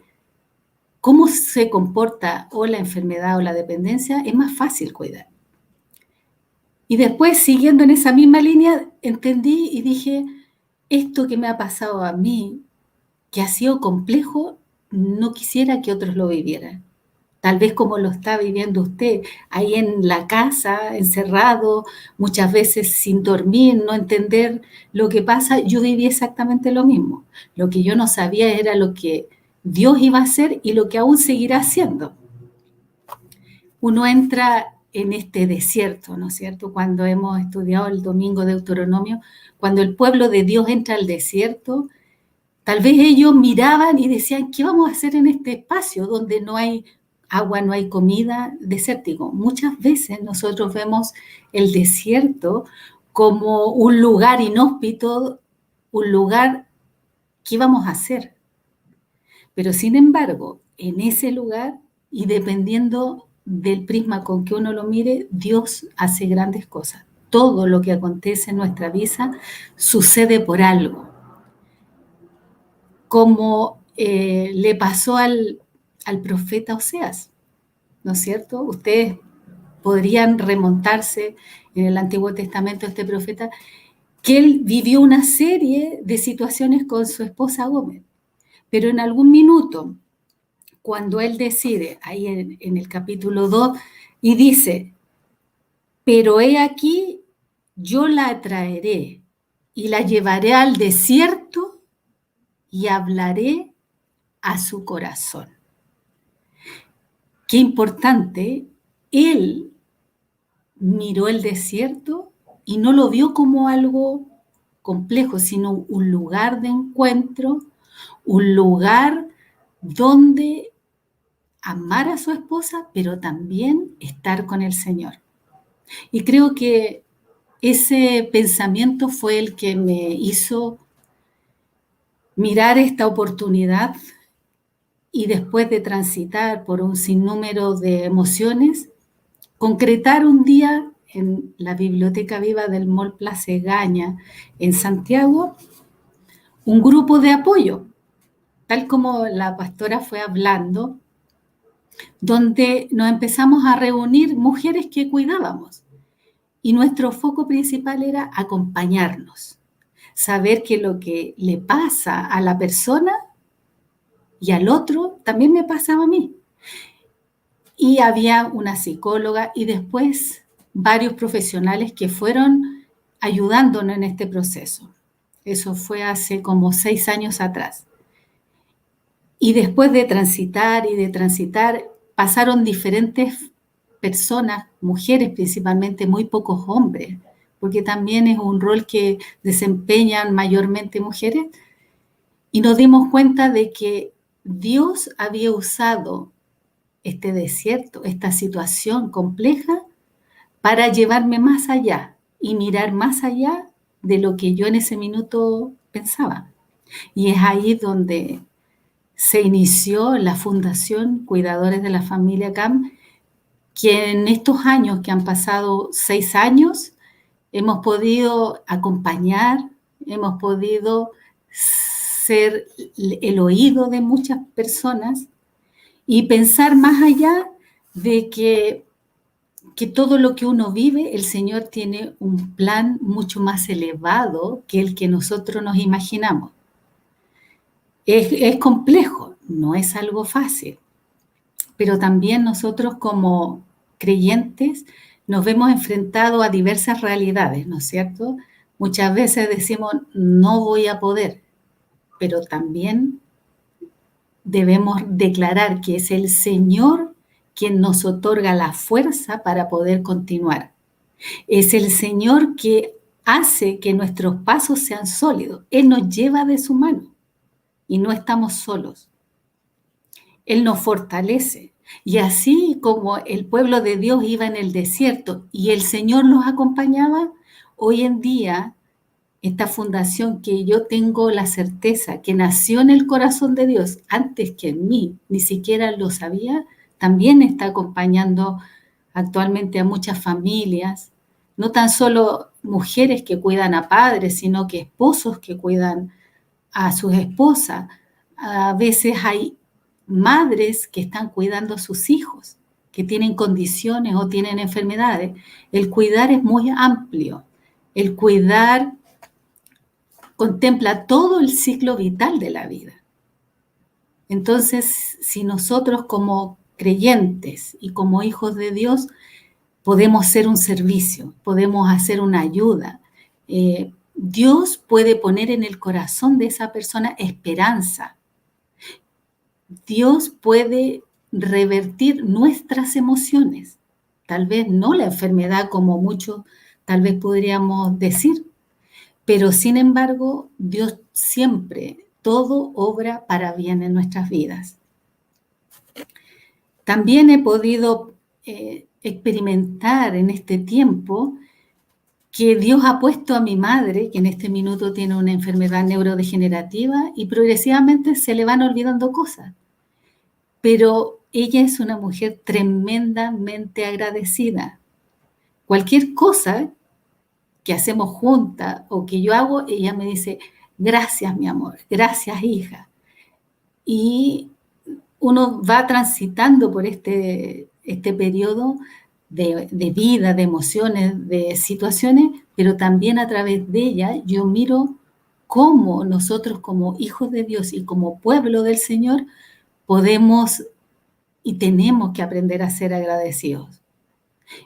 cómo se comporta o la enfermedad o la dependencia, es más fácil cuidar. Y después, siguiendo en esa misma línea, entendí y dije, esto que me ha pasado a mí, que ha sido complejo, no quisiera que otros lo vivieran. Tal vez como lo está viviendo usted, ahí en la casa, encerrado, muchas veces sin dormir, no entender lo que pasa. Yo viví exactamente lo mismo. Lo que yo no sabía era lo que Dios iba a hacer y lo que aún seguirá haciendo. Uno entra en este desierto, ¿no es cierto? Cuando hemos estudiado el domingo de Deuteronomio, cuando el pueblo de Dios entra al desierto, tal vez ellos miraban y decían, ¿qué vamos a hacer en este espacio donde no hay agua, no hay comida? Desértico. Muchas veces nosotros vemos el desierto como un lugar inhóspito, un lugar, ¿qué vamos a hacer? Pero sin embargo, en ese lugar, y dependiendo del prisma con que uno lo mire, Dios hace grandes cosas. Todo lo que acontece en nuestra vida sucede por algo. Como le pasó al profeta Oseas, ¿no es cierto? Ustedes podrían remontarse en el Antiguo Testamento a este profeta, que él vivió una serie de situaciones con su esposa Gómez, pero en algún minuto, cuando él decide, ahí en el capítulo 2, y dice, pero he aquí, yo la traeré y la llevaré al desierto y hablaré a su corazón. Qué importante, él miró el desierto y no lo vio como algo complejo, sino un lugar de encuentro, un lugar donde amar a su esposa, pero también estar con el Señor. Y creo que ese pensamiento fue el que me hizo mirar esta oportunidad y después de transitar por un sinnúmero de emociones, concretar un día en la Biblioteca Viva del Mall Plaza Egaña en Santiago un grupo de apoyo, tal como la pastora fue hablando, donde nos empezamos a reunir mujeres que cuidábamos y nuestro foco principal era acompañarnos, saber que lo que le pasa a la persona y al otro también me pasaba a mí. y había una psicóloga y después varios profesionales que fueron ayudándonos en este proceso. Eso fue hace como 6 años atrás. Y después de transitar y de transitar, pasaron diferentes personas, mujeres principalmente, muy pocos hombres, porque también es un rol que desempeñan mayormente mujeres, y nos dimos cuenta de que Dios había usado este desierto, esta situación compleja, para llevarme más allá y mirar más allá de lo que yo en ese minuto pensaba. Y es ahí donde se inició la Fundación Cuidadores de la Familia CAM, que en estos años, que han pasado 6 años, hemos podido acompañar, hemos podido ser el oído de muchas personas y pensar más allá de que todo lo que uno vive, el Señor tiene un plan mucho más elevado que el que nosotros nos imaginamos. Es complejo, no es algo fácil, pero también nosotros como creyentes nos vemos enfrentados a diversas realidades, ¿no es cierto? Muchas veces decimos, no voy a poder, pero también debemos declarar que es el Señor quien nos otorga la fuerza para poder continuar. Es el Señor que hace que nuestros pasos sean sólidos. Él nos lleva de su mano y no estamos solos. Él nos fortalece. Y así como el pueblo de Dios iba en el desierto y el Señor los acompañaba, hoy en día esta fundación, que yo tengo la certeza que nació en el corazón de Dios antes que en mí, ni siquiera lo sabía, también está acompañando actualmente a muchas familias, no tan solo mujeres que cuidan a padres, sino que esposos que cuidan a sus esposas. A veces hay madres que están cuidando a sus hijos, que tienen condiciones o tienen enfermedades. El cuidar es muy amplio. El cuidar contempla todo el ciclo vital de la vida. Entonces, si nosotros como creyentes y como hijos de Dios podemos ser un servicio, podemos hacer una ayuda, Dios puede poner en el corazón de esa persona esperanza. Dios puede revertir nuestras emociones, tal vez no la enfermedad como muchos tal vez podríamos decir, pero sin embargo Dios siempre, todo obra para bien en nuestras vidas. También he podido experimentar en este tiempo que Dios ha puesto a mi madre, que en este minuto tiene una enfermedad neurodegenerativa y progresivamente se le van olvidando cosas. Pero ella es una mujer tremendamente agradecida. Cualquier cosa que hacemos juntas o que yo hago, ella me dice, gracias mi amor, gracias hija. Y uno va transitando por este periodo de vida, de emociones, de situaciones, pero también a través de ella yo miro cómo nosotros como hijos de Dios y como pueblo del Señor podemos y tenemos que aprender a ser agradecidos.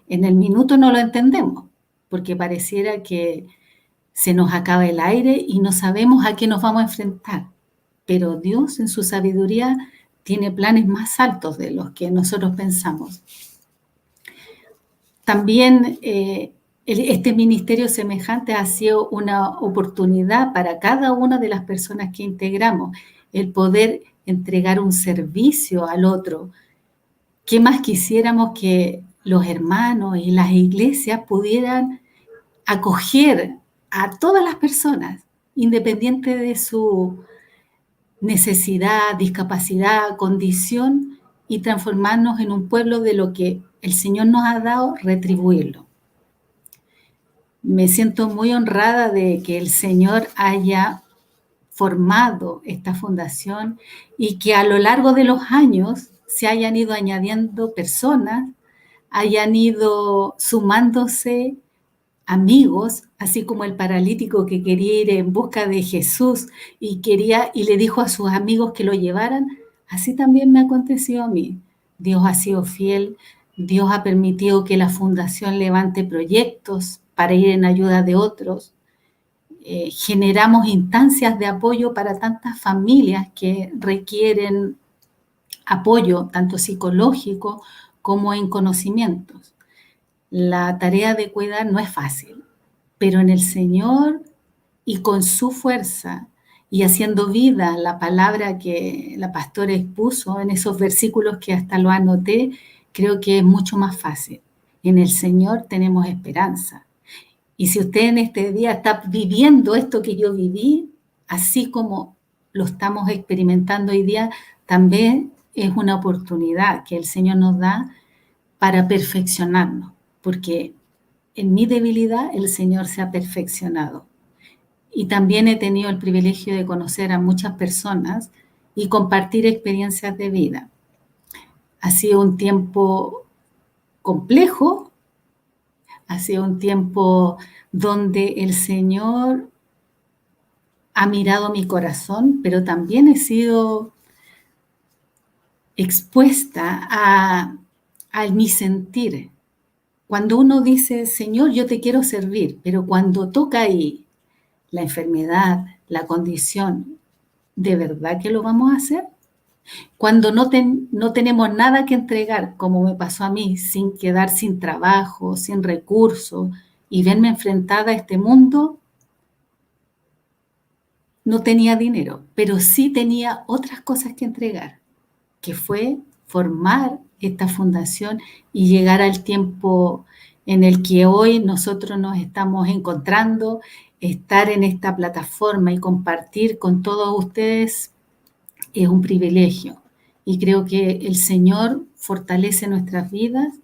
En el minuto no lo entendemos, porque pareciera que se nos acaba el aire y no sabemos a qué nos vamos a enfrentar. Pero Dios en su sabiduría tiene planes más altos de los que nosotros pensamos. También este ministerio semejante ha sido una oportunidad para cada una de las personas que integramos, el poder entregar un servicio al otro. ¿Qué más quisiéramos que los hermanos y las iglesias pudieran acoger a todas las personas, independiente de su necesidad, discapacidad, condición, y transformarnos en un pueblo de lo que el Señor nos ha dado, retribuirlo? Me siento muy honrada de que el Señor haya formado esta fundación y que a lo largo de los años se hayan ido añadiendo personas, hayan ido sumándose amigos, así como el paralítico que quería ir en busca de Jesús y le dijo a sus amigos que lo llevaran. Así también me ha acontecido a mí. Dios ha sido fiel, Dios ha permitido que la fundación levante proyectos para ir en ayuda de otros. Generamos instancias de apoyo para tantas familias que requieren apoyo, tanto psicológico como en conocimientos. La tarea de cuidar no es fácil, pero en el Señor y con su fuerza y haciendo vida la palabra que la pastora expuso en esos versículos que hasta lo anoté, creo que es mucho más fácil. En el Señor tenemos esperanza. Y si usted en este día está viviendo esto que yo viví, así como lo estamos experimentando hoy día, también es una oportunidad que el Señor nos da para perfeccionarnos, porque en mi debilidad el Señor se ha perfeccionado. Y también he tenido el privilegio de conocer a muchas personas y compartir experiencias de vida. Ha sido un tiempo complejo, ha sido un tiempo donde el Señor ha mirado mi corazón, pero también he sido expuesta a mi sentir. Cuando uno dice, Señor, yo te quiero servir, pero cuando toca ahí la enfermedad, la condición, ¿de verdad que lo vamos a hacer? Cuando no tenemos nada que entregar, como me pasó a mí, sin quedar sin trabajo, sin recursos, y verme enfrentada a este mundo, no tenía dinero, pero sí tenía otras cosas que entregar, que fue formar esta fundación y llegar al tiempo en el que hoy nosotros nos estamos encontrando, estar en esta plataforma y compartir con todos ustedes es un privilegio. Y creo que el Señor fortalece nuestras vidas,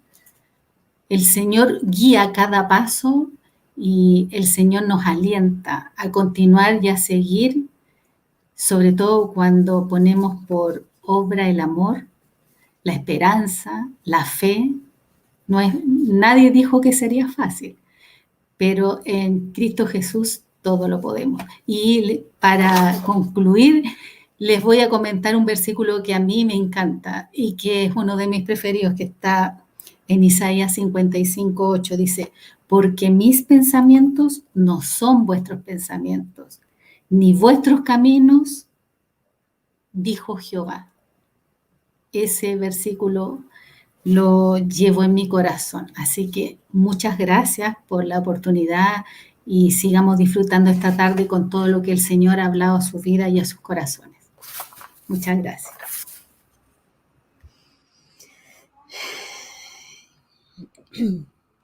el Señor guía cada paso y el Señor nos alienta a continuar y a seguir, sobre todo cuando ponemos por obra el amor, la esperanza, la fe. Nadie dijo que sería fácil, pero en Cristo Jesús todo lo podemos. Y para concluir, les voy a comentar un versículo que a mí me encanta y que es uno de mis preferidos, que está en Isaías 55:8. Dice, porque mis pensamientos no son vuestros pensamientos, ni vuestros caminos, dijo Jehová. Ese versículo lo llevo en mi corazón. Así que muchas gracias por la oportunidad y sigamos disfrutando esta tarde con todo lo que el Señor ha hablado a su vida y a sus corazones. Muchas gracias.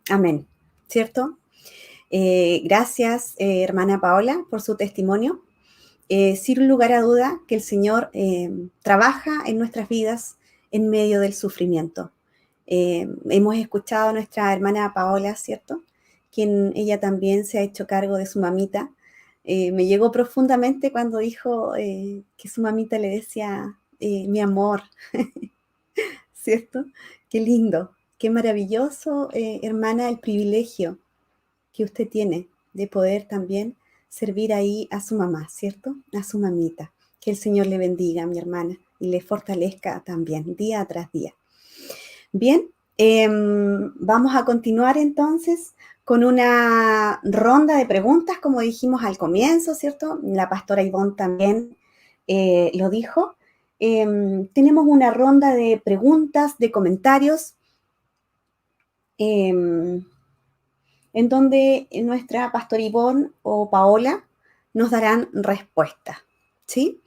Amén, ¿cierto? Gracias, hermana Paola, por su testimonio. Sin lugar a duda que el Señor trabaja en nuestras vidas en medio del sufrimiento. Hemos escuchado a nuestra hermana Paola, ¿cierto? Quien ella también se ha hecho cargo de su mamita. Me llegó profundamente cuando dijo que su mamita le decía, mi amor, ¿cierto? Qué lindo, qué maravilloso, hermana, el privilegio que usted tiene de poder también servir ahí a su mamá, ¿cierto? A su mamita. Que el Señor le bendiga, mi hermana, y le fortalezca también, día tras día. Bien, vamos a continuar entonces con una ronda de preguntas, como dijimos al comienzo, ¿cierto? La pastora Ivonne también lo dijo. Tenemos una ronda de preguntas, de comentarios, en donde nuestra pastora Ivonne o Paola nos darán respuesta, ¿sí?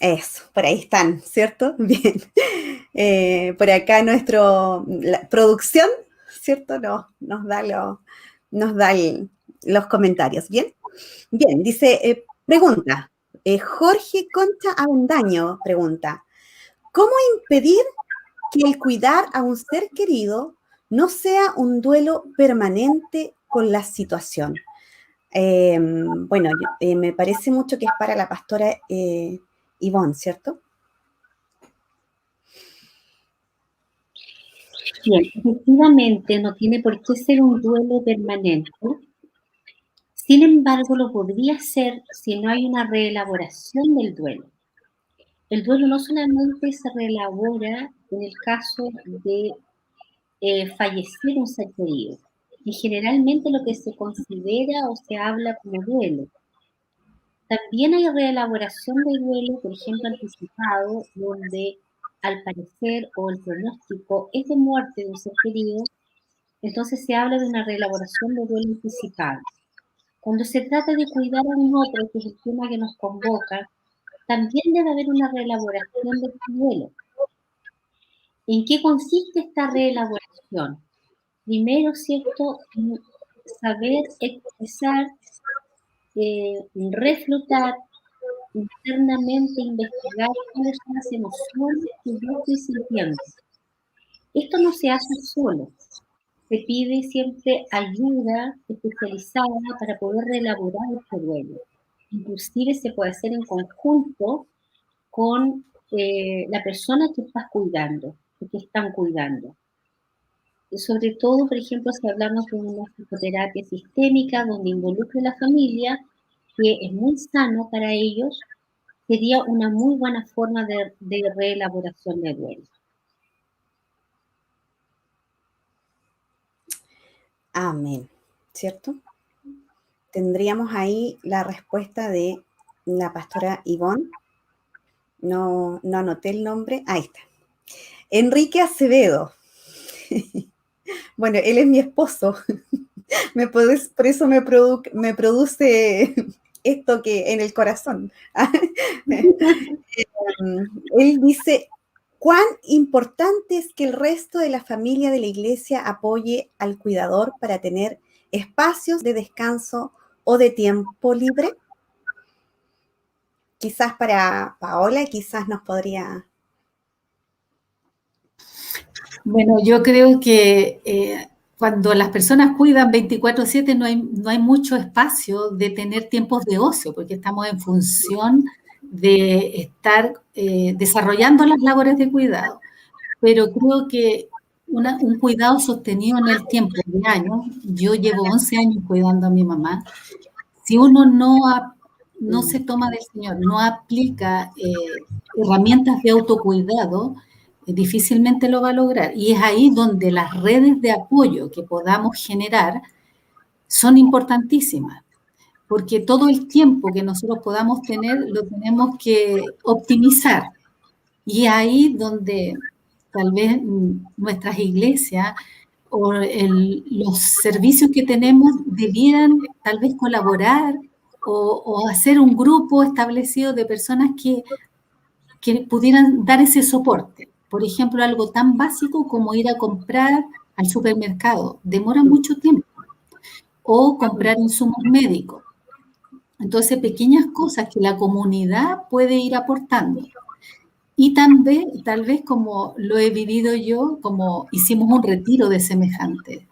Eso, por ahí están, ¿cierto? Bien. Por acá la producción, ¿cierto? Nos da los comentarios, ¿bien? Bien, dice, pregunta, Jorge Concha Avendaño pregunta, ¿cómo impedir que el cuidar a un ser querido no sea un duelo permanente con la situación? Bueno, me parece mucho que es para la pastora Ivonne, ¿cierto? Bien, efectivamente no tiene por qué ser un duelo permanente. Sin embargo, lo podría ser si no hay una reelaboración del duelo. El duelo no solamente se reelabora en el caso de fallecer un ser querido, y generalmente lo que se considera o se habla como duelo. También hay reelaboración de duelo, por ejemplo, anticipado, donde al parecer o el pronóstico es de muerte de un ser querido, entonces se habla de una reelaboración de duelo anticipado. Cuando se trata de cuidar a un otro, que es el tema que nos convoca, también debe haber una reelaboración de este duelo. ¿En qué consiste esta reelaboración? Primero, ¿cierto?, saber expresar, reflotar, internamente investigar cuáles son las emociones que yo estoy sintiendo. Esto no se hace solo. Se pide siempre ayuda especializada para poder reelaborar este duelo. Inclusive se puede hacer en conjunto con la persona que estás cuidando, que están cuidando. Y sobre todo, por ejemplo, si hablamos de una psicoterapia sistémica donde involucre a la familia, que es muy sano para ellos, sería una muy buena forma de reelaboración de duelo. Amén, ¿cierto? Tendríamos ahí la respuesta de la pastora Ivonne. No anoté el nombre. Ahí está. Enrique Acevedo. Bueno, él es mi esposo. Por eso me produce esto que en el corazón. Él dice, ¿cuán importante es que el resto de la familia de la iglesia apoye al cuidador para tener espacios de descanso o de tiempo libre? Quizás para Paola, quizás nos podría... Bueno, yo creo que cuando las personas cuidan 24/7 no hay mucho espacio de tener tiempos de ocio, porque estamos en función de estar desarrollando las labores de cuidado. Pero creo que un cuidado sostenido en el tiempo de años, yo llevo 11 años cuidando a mi mamá, si uno no se toma del Señor, no aplica herramientas de autocuidado, difícilmente lo va a lograr. Y es ahí donde las redes de apoyo que podamos generar son importantísimas, porque todo el tiempo que nosotros podamos tener lo tenemos que optimizar. Y ahí donde tal vez nuestras iglesias o los servicios que tenemos debieran tal vez colaborar o hacer un grupo establecido de personas que pudieran dar ese soporte. Por ejemplo, algo tan básico como ir a comprar al supermercado, demora mucho tiempo, o comprar insumos médicos. Entonces, pequeñas cosas que la comunidad puede ir aportando. Y también, tal vez como lo he vivido yo, como hicimos un retiro de semejante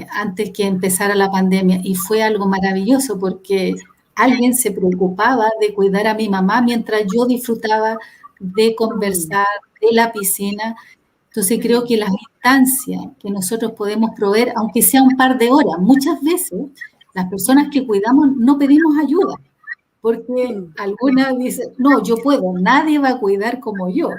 antes que empezara la pandemia, y fue algo maravilloso porque alguien se preocupaba de cuidar a mi mamá mientras yo disfrutaba de conversar, de la piscina. Entonces creo que las instancias que nosotros podemos proveer, aunque sea un par de horas, muchas veces las personas que cuidamos no pedimos ayuda, porque algunas dicen, no, yo puedo, nadie va a cuidar como yo.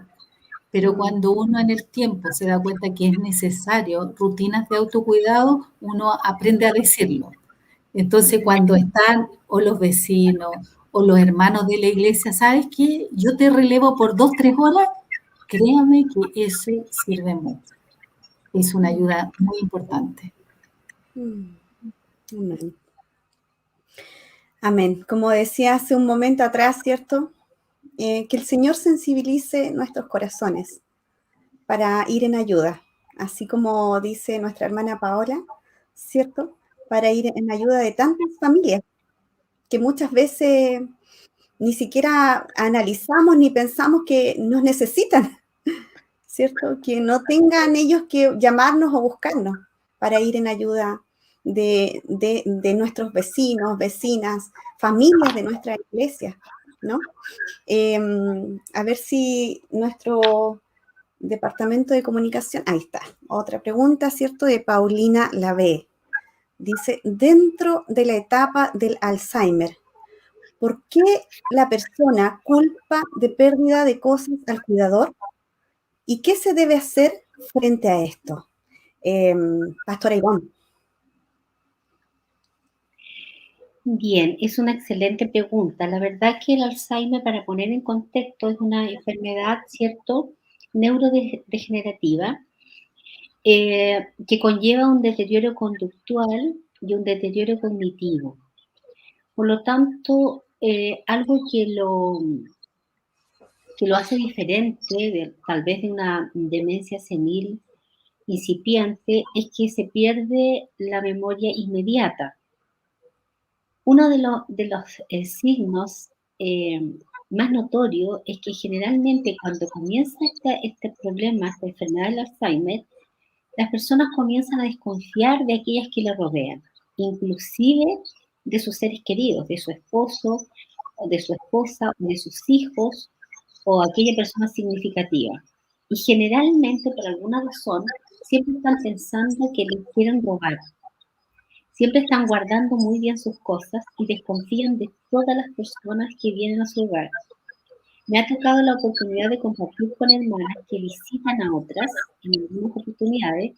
Pero cuando uno en el tiempo se da cuenta que es necesario rutinas de autocuidado, uno aprende a decirlo. Entonces, cuando están o los vecinos o los hermanos de la iglesia, ¿sabes qué? Yo te relevo por 2, 3 horas, créame que eso sirve mucho. Es una ayuda muy importante. Amén. Amén. Como decía hace un momento atrás, ¿cierto? Que el Señor sensibilice nuestros corazones para ir en ayuda, así como dice nuestra hermana Paola, ¿cierto? Para ir en ayuda de tantas familias que muchas veces ni siquiera analizamos ni pensamos que nos necesitan, ¿cierto? Que no tengan ellos que llamarnos o buscarnos para ir en ayuda de nuestros vecinos, vecinas, familias de nuestra iglesia, ¿no? A ver si nuestro departamento de comunicación, ahí está, otra pregunta, ¿cierto? De Paulina Lavé. Dice, dentro de la etapa del Alzheimer, ¿Por qué la persona culpa de pérdida de cosas al cuidador? ¿Y qué se debe hacer frente a esto? Pastora Ivonne. Bien, es una excelente pregunta. La verdad que el Alzheimer, para poner en contexto, es una enfermedad, ¿cierto?, neurodegenerativa, que conlleva un deterioro conductual y un deterioro cognitivo. Por lo tanto, algo que lo hace diferente, tal vez de una demencia senil incipiente, es que se pierde la memoria inmediata. Uno de los signos más notorios es que generalmente cuando comienza este problema, esta enfermedad del Alzheimer, las personas comienzan a desconfiar de aquellas que le rodean, inclusive de sus seres queridos, de su esposo, o de su esposa, o de sus hijos, o aquella persona significativa. Y generalmente, por alguna razón, siempre están pensando que les quieren robar. Siempre están guardando muy bien sus cosas y desconfían de todas las personas que vienen a su hogar. Me ha tocado la oportunidad de compartir con hermanas que visitan a otras, en algunas oportunidades,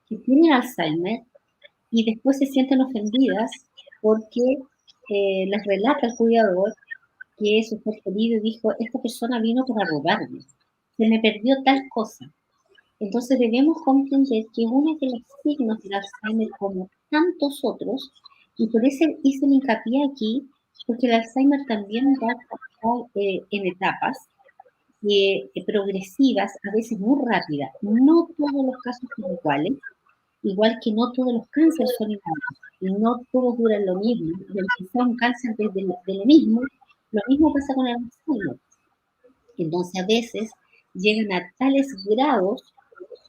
que tienen Alzheimer y después se sienten ofendidas porque les relata el cuidador que su ser querido dijo, esta persona vino para robarme, se me perdió tal cosa. Entonces debemos comprender que uno de los signos del Alzheimer, como tantos otros, y por eso hice el hincapié aquí, porque el Alzheimer también va en etapas progresivas, a veces muy rápidas. No todos los casos son iguales, igual que no todos los cánceres son iguales, y no todos duran lo mismo. Y aunque sea un cáncer de lo mismo pasa con el Alzheimer. Entonces a veces llegan a tales grados,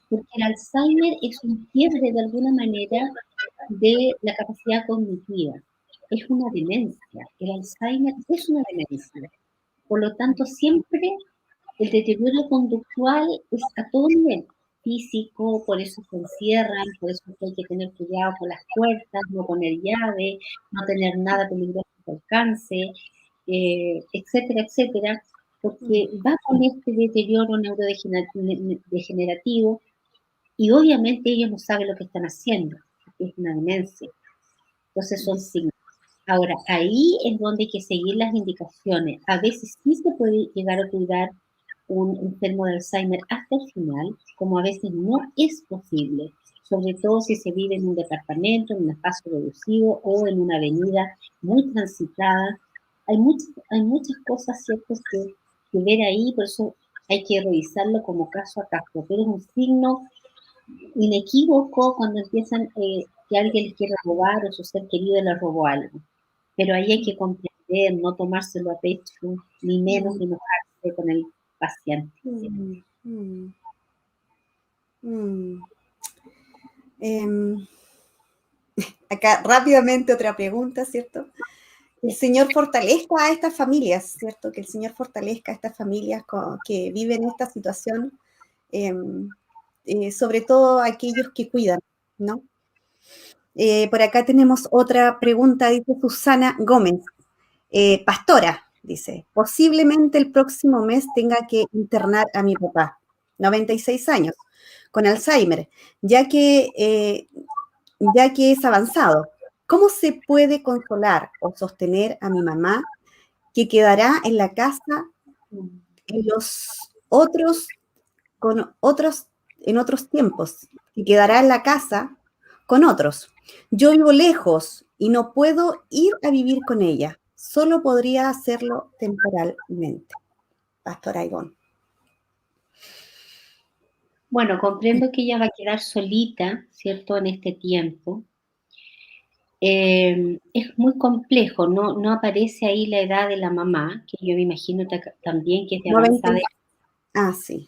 porque el Alzheimer es un quiebre de alguna manera de la capacidad cognitiva. Es una demencia. El Alzheimer es una demencia. Por lo tanto, siempre el deterioro conductual es a todo nivel, físico, por eso se encierran, por eso hay que tener cuidado con las puertas, no poner llave, no tener nada peligroso que alcance, etcétera, etcétera, porque va con este deterioro neurodegenerativo y obviamente ellos no saben lo que están haciendo, porque es una demencia. Entonces son signos. Ahora, ahí es donde hay que seguir las indicaciones. A veces sí se puede llegar a cuidar un enfermo de Alzheimer hasta el final, como a veces no es posible, sobre todo si se vive en un departamento, en un espacio reducido o en una avenida muy transitada. Hay muchas cosas, ¿cierto?, que ver ahí, por eso hay que revisarlo como caso a caso, pero es un signo inequívoco cuando empiezan que alguien les quiere robar o su ser querido les robó algo. Pero ahí hay que comprender, no tomárselo a pecho, ni menos enojarse con el paciente. Acá rápidamente otra pregunta, ¿cierto? El Señor fortalezca a estas familias, ¿cierto? Que el Señor fortalezca a estas familias que viven esta situación, sobre todo aquellos que cuidan, ¿no? Por acá tenemos otra pregunta, dice Susana Gómez. Pastora, dice, posiblemente el próximo mes tenga que internar a mi papá, 96 años, con Alzheimer, ya que es avanzado. ¿Cómo se puede consolar o sostener a mi mamá que quedará en la casa en otros tiempos, que quedará en la casa con otros? Yo vivo lejos y no puedo ir a vivir con ella. Solo podría hacerlo temporalmente. Pastora Ivonne. Bueno, comprendo que ella va a quedar solita, ¿cierto?, en este tiempo. Es muy complejo, no aparece ahí la edad de la mamá, que yo me imagino también que es de avanzada. Sí.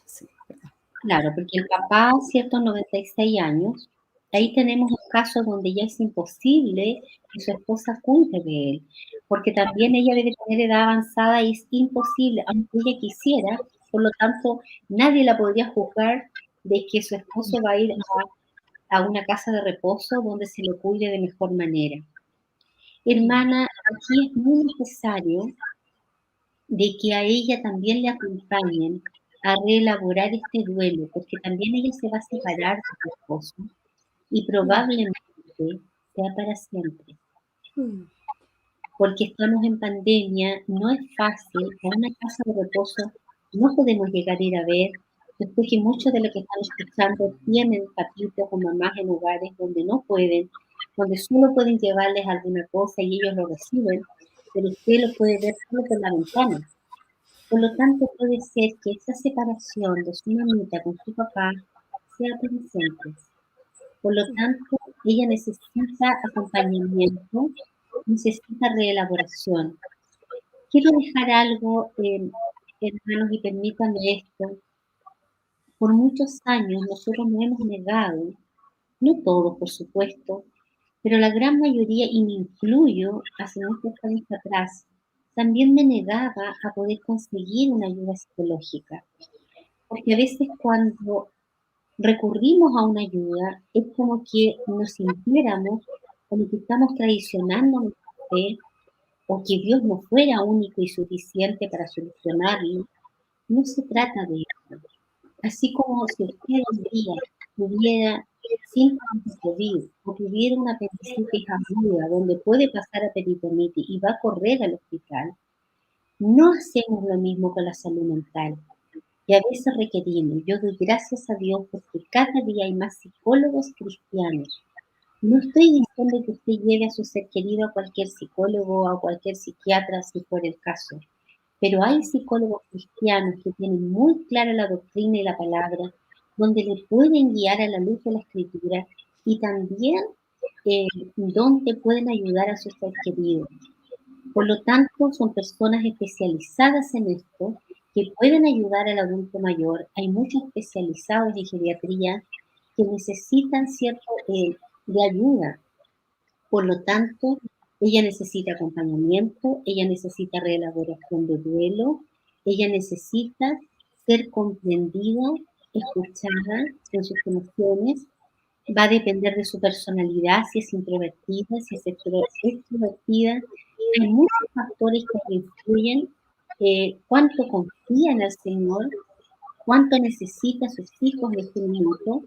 Claro, porque el papá, ¿cierto?, 96 años. Ahí tenemos un caso donde ya es imposible que su esposa cuide de él, porque también ella debe tener edad avanzada y es imposible, aunque ella quisiera, por lo tanto, nadie la podría juzgar de que su esposo va a ir a una casa de reposo donde se le cuide de mejor manera. Hermana, aquí es muy necesario de que a ella también le acompañen a reelaborar este duelo, porque también ella se va a separar de su esposo y probablemente sea para siempre. Porque estamos en pandemia, no es fácil, a una casa de reposo no podemos llegar a ir a ver. Yo sé que muchos de los que están escuchando tienen papitos o mamás en hogares donde no pueden, donde solo pueden llevarles alguna cosa y ellos lo reciben, pero usted lo puede ver solo por la ventana. Por lo tanto, puede ser que esa separación de su mamita con su papá sea para siempre. Por lo tanto, ella necesita acompañamiento, necesita reelaboración. Quiero dejar algo, hermanos, y permítanme esto. Por muchos años nosotros nos hemos negado, no todos, por supuesto, pero la gran mayoría, y me incluyo, hace muchos años atrás, también me negaba a poder conseguir una ayuda psicológica. Porque a veces cuando recurrimos a una ayuda, es como que nos sintiéramos como que estamos traicionando nuestra fe, o que Dios no fuera único y suficiente para solucionarlo. No se trata de eso. Así como si usted un día tuviera síntomas de COVID o tuviera una apendicitis aguda donde puede pasar a peritonitis y va a correr al hospital, no hacemos lo mismo con la salud mental. Y a veces requerimos, yo doy gracias a Dios porque cada día hay más psicólogos cristianos. No estoy diciendo que usted lleve a su ser querido a cualquier psicólogo o a cualquier psiquiatra, si fuera el caso. Pero hay psicólogos cristianos que tienen muy clara la doctrina y la palabra, donde le pueden guiar a la luz de la Escritura y también donde pueden ayudar a su ser querido. Por lo tanto, son personas especializadas en esto que pueden ayudar al adulto mayor. Hay muchos especializados en geriatría que necesitan cierto de ayuda. Por lo tanto, ella necesita acompañamiento, ella necesita reelaboración de duelo, ella necesita ser comprendida, escuchada en sus emociones. Va a depender de su personalidad, si es introvertida, si es extrovertida. Hay muchos factores que influyen, cuánto confía en el Señor, cuánto necesita a sus hijos en este minuto.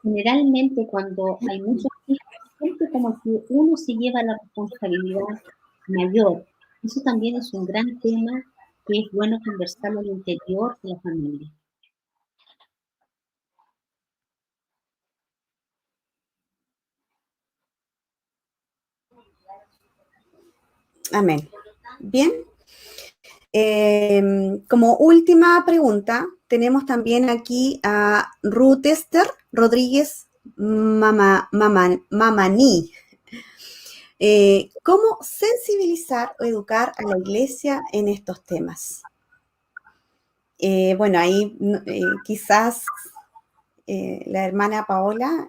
Generalmente cuando hay muchos hijos, siempre como que uno se lleva la responsabilidad mayor. Eso también es un gran tema que es bueno conversarlo al interior de la familia. Amén. Bien. Como última pregunta, tenemos también aquí a Ruth Esther Rodríguez Mamaní. ¿Cómo sensibilizar o educar a la iglesia en estos temas? Bueno, ahí quizás la hermana Paola,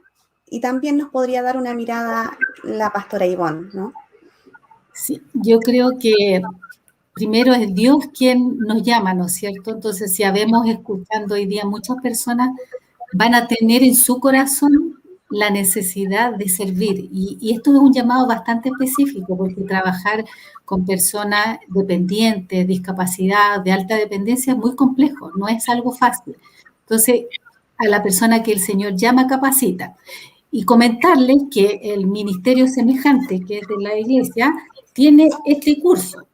y también nos podría dar una mirada la pastora Ivonne, ¿no? Sí, yo creo que primero es Dios quien nos llama, ¿no es cierto? Entonces, si habemos escuchando hoy día, muchas personas van a tener en su corazón la necesidad de servir. Y esto es un llamado bastante específico, porque trabajar con personas dependientes, discapacidad, de alta dependencia, es muy complejo, no es algo fácil. Entonces, a la persona que el Señor llama, capacita. Y comentarles que el ministerio semejante, que es de la iglesia, tiene este curso,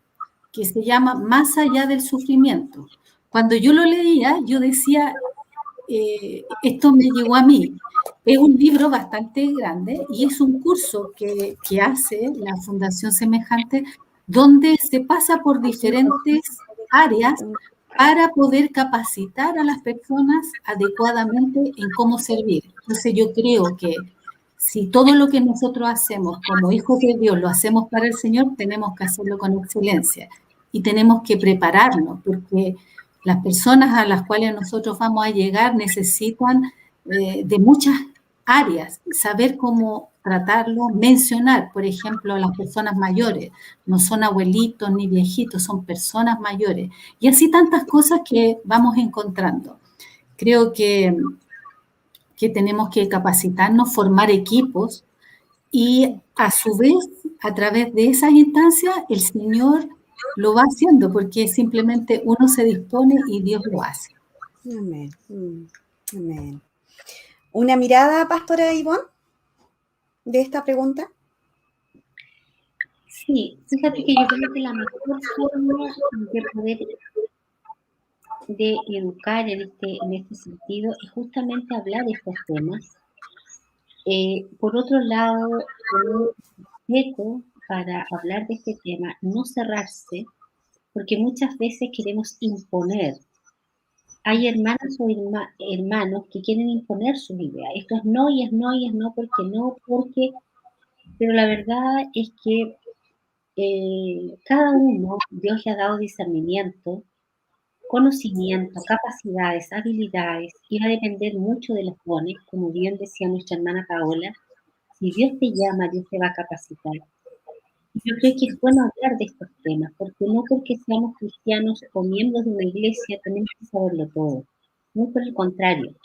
que se llama Más allá del sufrimiento. Cuando yo lo leía, yo decía, esto me llegó a mí. Es un libro bastante grande y es un curso que hace la Fundación Semejante, donde se pasa por diferentes áreas para poder capacitar a las personas adecuadamente en cómo servir. Entonces yo creo que si todo lo que nosotros hacemos como hijos de Dios lo hacemos para el Señor, tenemos que hacerlo con excelencia y tenemos que prepararnos, porque las personas a las cuales nosotros vamos a llegar necesitan de muchas áreas, saber cómo tratarlo, mencionar, por ejemplo, a las personas mayores, no son abuelitos ni viejitos, son personas mayores, y así tantas cosas que vamos encontrando. Creo que tenemos que capacitarnos, formar equipos y a su vez, a través de esas instancias, el Señor lo va haciendo, porque simplemente uno se dispone y Dios lo hace. Amén. Amén. ¿Una mirada, Pastora Ivonne, de esta pregunta? Sí, fíjate que yo creo que la mejor forma de poder de educar en este sentido es justamente hablar de estos temas. Por otro lado, tener respeto para hablar de este tema, no cerrarse, porque muchas veces queremos imponer. Hay hermanas o hermanos que quieren imponer sus ideas. Esto es no y es no y es no porque, pero la verdad es que cada uno, Dios le ha dado discernimiento, conocimiento, capacidades, habilidades, y va a depender mucho de los dones, como bien decía nuestra hermana Paola. Si Dios te llama, Dios te va a capacitar. Yo creo que es bueno hablar de estos temas, porque no porque seamos cristianos o miembros de una iglesia tenemos que saberlo todo. Muy por el contrario.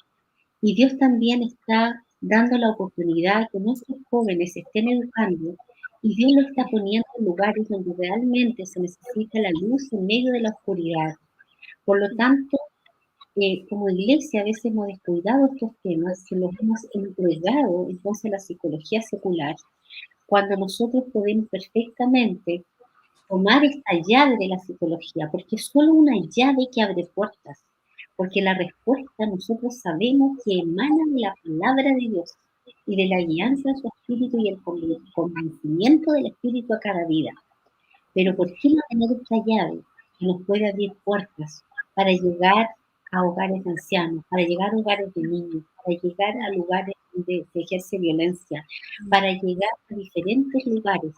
Y Dios también está dando la oportunidad que nuestros jóvenes se estén educando y Dios lo está poniendo en lugares donde realmente se necesita la luz en medio de la oscuridad. Por lo tanto, como iglesia a veces hemos descuidado estos temas, se los hemos entregado entonces a la psicología secular, cuando nosotros podemos perfectamente tomar esta llave de la psicología, porque es solo una llave que abre puertas, porque la respuesta nosotros sabemos que emana de la palabra de Dios y de la guianza de su Espíritu y el convencimiento del Espíritu a cada vida. Pero ¿por qué no tener esta llave que nos puede abrir puertas para llegar a hogares de ancianos, para llegar a hogares de niños, para llegar a lugares donde se ejerce violencia, para llegar a diferentes lugares?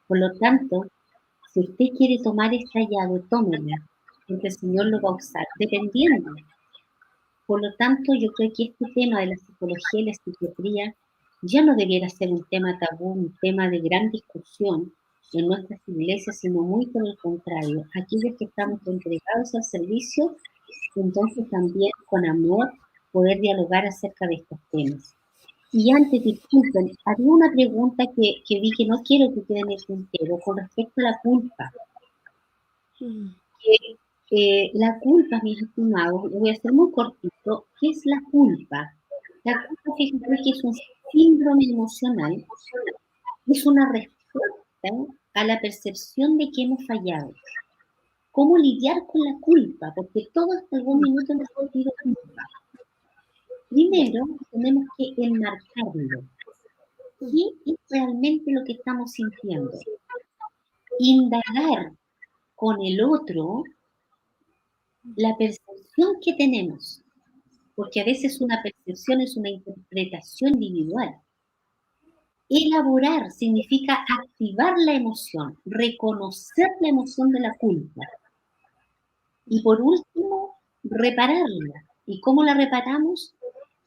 Por lo tanto, si usted quiere tomar esta llave, tómela, porque el Señor lo va a usar, dependiendo. Por lo tanto, yo creo que este tema de la psicología y la psiquiatría ya no debiera ser un tema tabú, un tema de gran discusión en nuestras iglesias, sino muy por el contrario. Aquellos que estamos entregados al servicio, entonces también con amor poder dialogar acerca de estos temas. Y antes, disculpen, había una pregunta que vi que no quiero que quede en el tintero con respecto a la culpa. La culpa, mis estimados, lo voy a hacer muy cortito. ¿Qué es la culpa? La culpa, fíjense que es un síndrome emocional, es una respuesta a la percepción de que hemos fallado. ¿Cómo lidiar con la culpa? Porque todos hasta algún minuto hemos sentido culpa. Primero, tenemos que enmarcarlo. ¿Qué es realmente lo que estamos sintiendo? Indagar con el otro la percepción que tenemos, porque a veces una percepción es una interpretación individual. Elaborar significa activar la emoción, reconocer la emoción de la culpa. Y por último, repararla. ¿Y cómo la reparamos?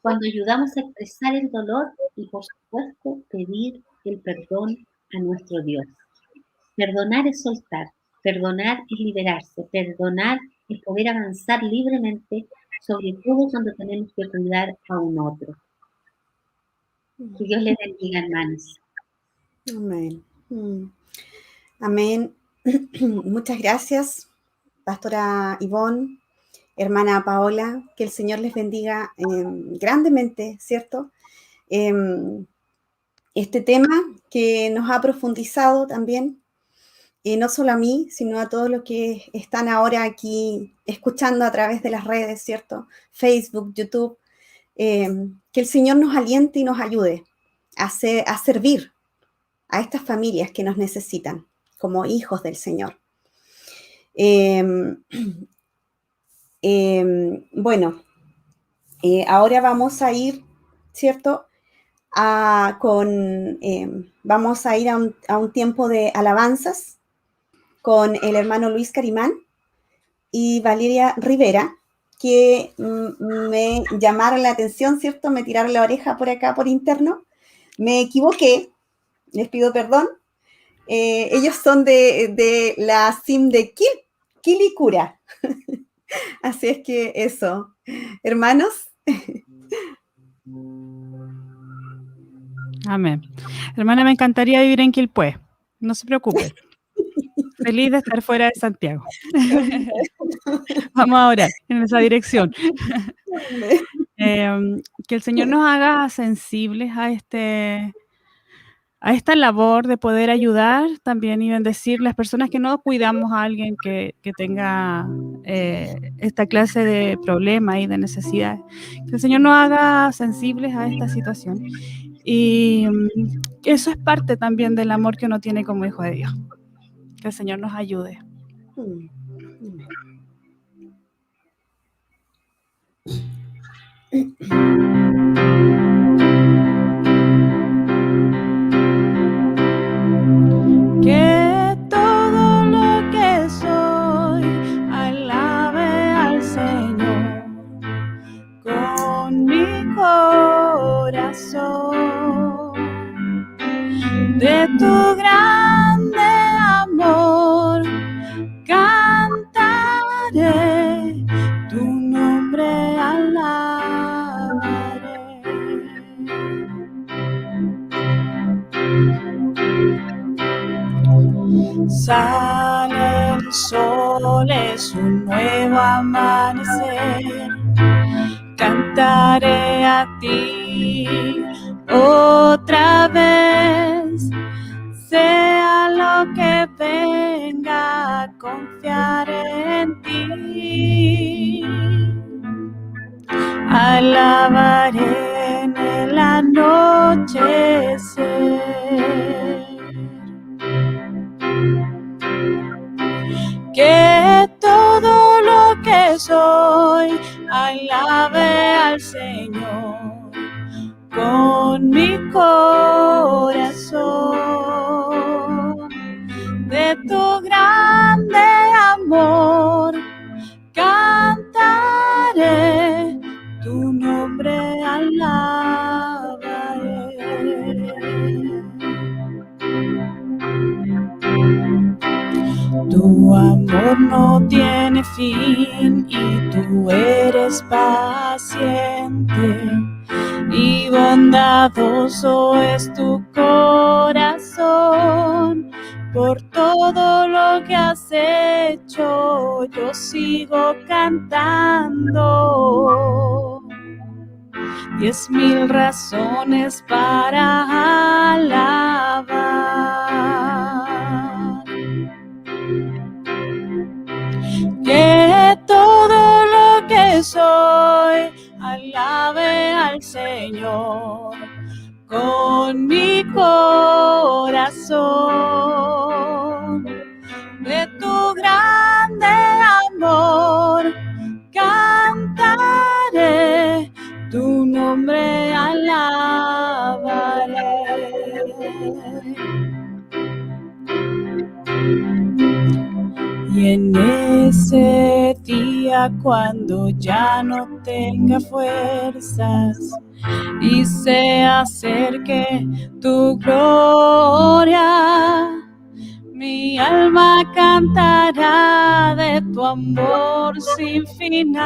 Cuando ayudamos a expresar el dolor y, por supuesto, pedir el perdón a nuestro Dios. Perdonar es soltar, perdonar es liberarse, perdonar es poder avanzar libremente, sobre todo cuando tenemos que cuidar a un otro. Que Dios les bendiga, hermanos. Amén. Amén. Muchas gracias, Pastora Ivonne, hermana Paola, que el Señor les bendiga grandemente, ¿cierto? Este tema que nos ha profundizado también, no solo a mí, sino a todos los que están ahora aquí escuchando a través de las redes, ¿cierto? Facebook, YouTube, que el Señor nos aliente y nos ayude a servir a estas familias que nos necesitan como hijos del Señor. Bueno, ahora vamos a ir, ¿cierto? Vamos a ir a un tiempo de alabanzas con el hermano Luis Carimán y Valeria Rivera, que me llamaron la atención, ¿cierto? Me tiraron la oreja por acá, por interno. Me equivoqué, les pido perdón. Ellos son de la SIM de Quilicura. Así es que eso. Hermanos. Amén. Hermana, me encantaría vivir en Quilpué. No se preocupe. Feliz de estar fuera de Santiago. Vamos a orar en esa dirección. Que el Señor nos haga sensibles a esta labor de poder ayudar también y bendecir las personas que no cuidamos a alguien que tenga esta clase de problema y de necesidad. Que el Señor nos haga sensibles a esta situación. Y eso es parte también del amor que uno tiene como hijo de Dios. Que el Señor nos ayude. Que todo lo que soy alabe al Señor con mi corazón. De tu grande amor cantaré, tu nombre alabaré. Sale el sol, es un nuevo amanecer. Cantaré a ti otra vez. Sea lo que venga, confiaré en ti. Alabaré en el anochecer. Que todo lo que soy alabe al Señor con mi corazón. De tu grande amor cantaré, tu nombre alabaré. Tu amor no tiene fin y tú eres paciente y bondadoso es tu corazón. Por todo lo que has hecho, yo sigo cantando. 10,000 razones para alabar. Que todo lo que soy alabe al Señor con mi corazón. De tu grande amor cantaré, tu nombre alabaré. Y en ese día cuando ya no tenga fuerzas y se acerque tu gloria, mi alma cantará de tu amor sin final.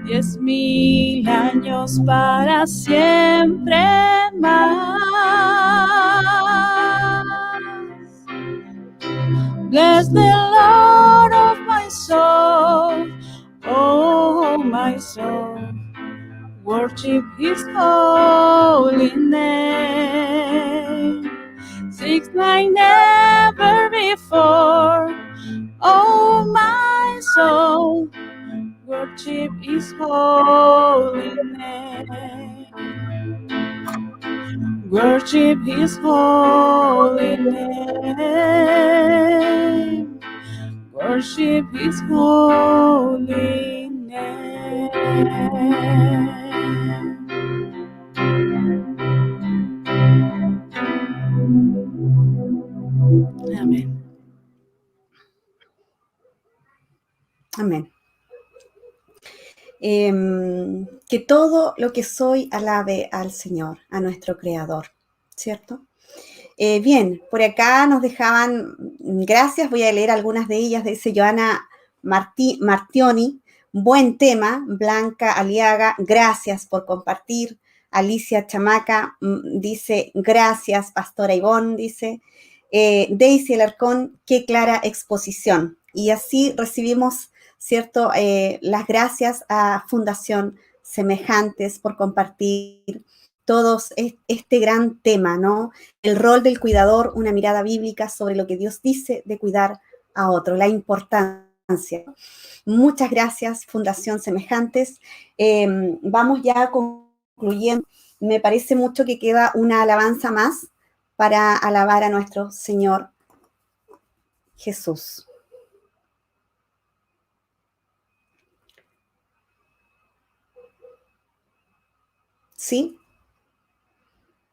10,000 años para siempre más. Bless the Lord of my soul, oh my soul, worship His holy name. Seek like never before, oh my soul, worship His holy name. Worship His holy name. Worship His holy name. Amén. Amén. Que todo lo que soy alabe al Señor, a nuestro Creador, ¿cierto? Bien, por acá nos dejaban, gracias, voy a leer algunas de ellas, dice Joana Martioni, buen tema, Blanca Aliaga, gracias por compartir, Alicia Chamaca dice, gracias, Pastora Ivonne, dice. Daisy Alarcón, qué clara exposición. Y así recibimos, ¿cierto?, las gracias a Fundación Semejantes por compartir todos este gran tema, ¿no? El rol del cuidador, una mirada bíblica sobre lo que Dios dice de cuidar a otro, la importancia. Muchas gracias, Fundación Semejantes. Vamos ya concluyendo. Me parece mucho que queda una alabanza más para alabar a nuestro Señor Jesús. ¿Sí?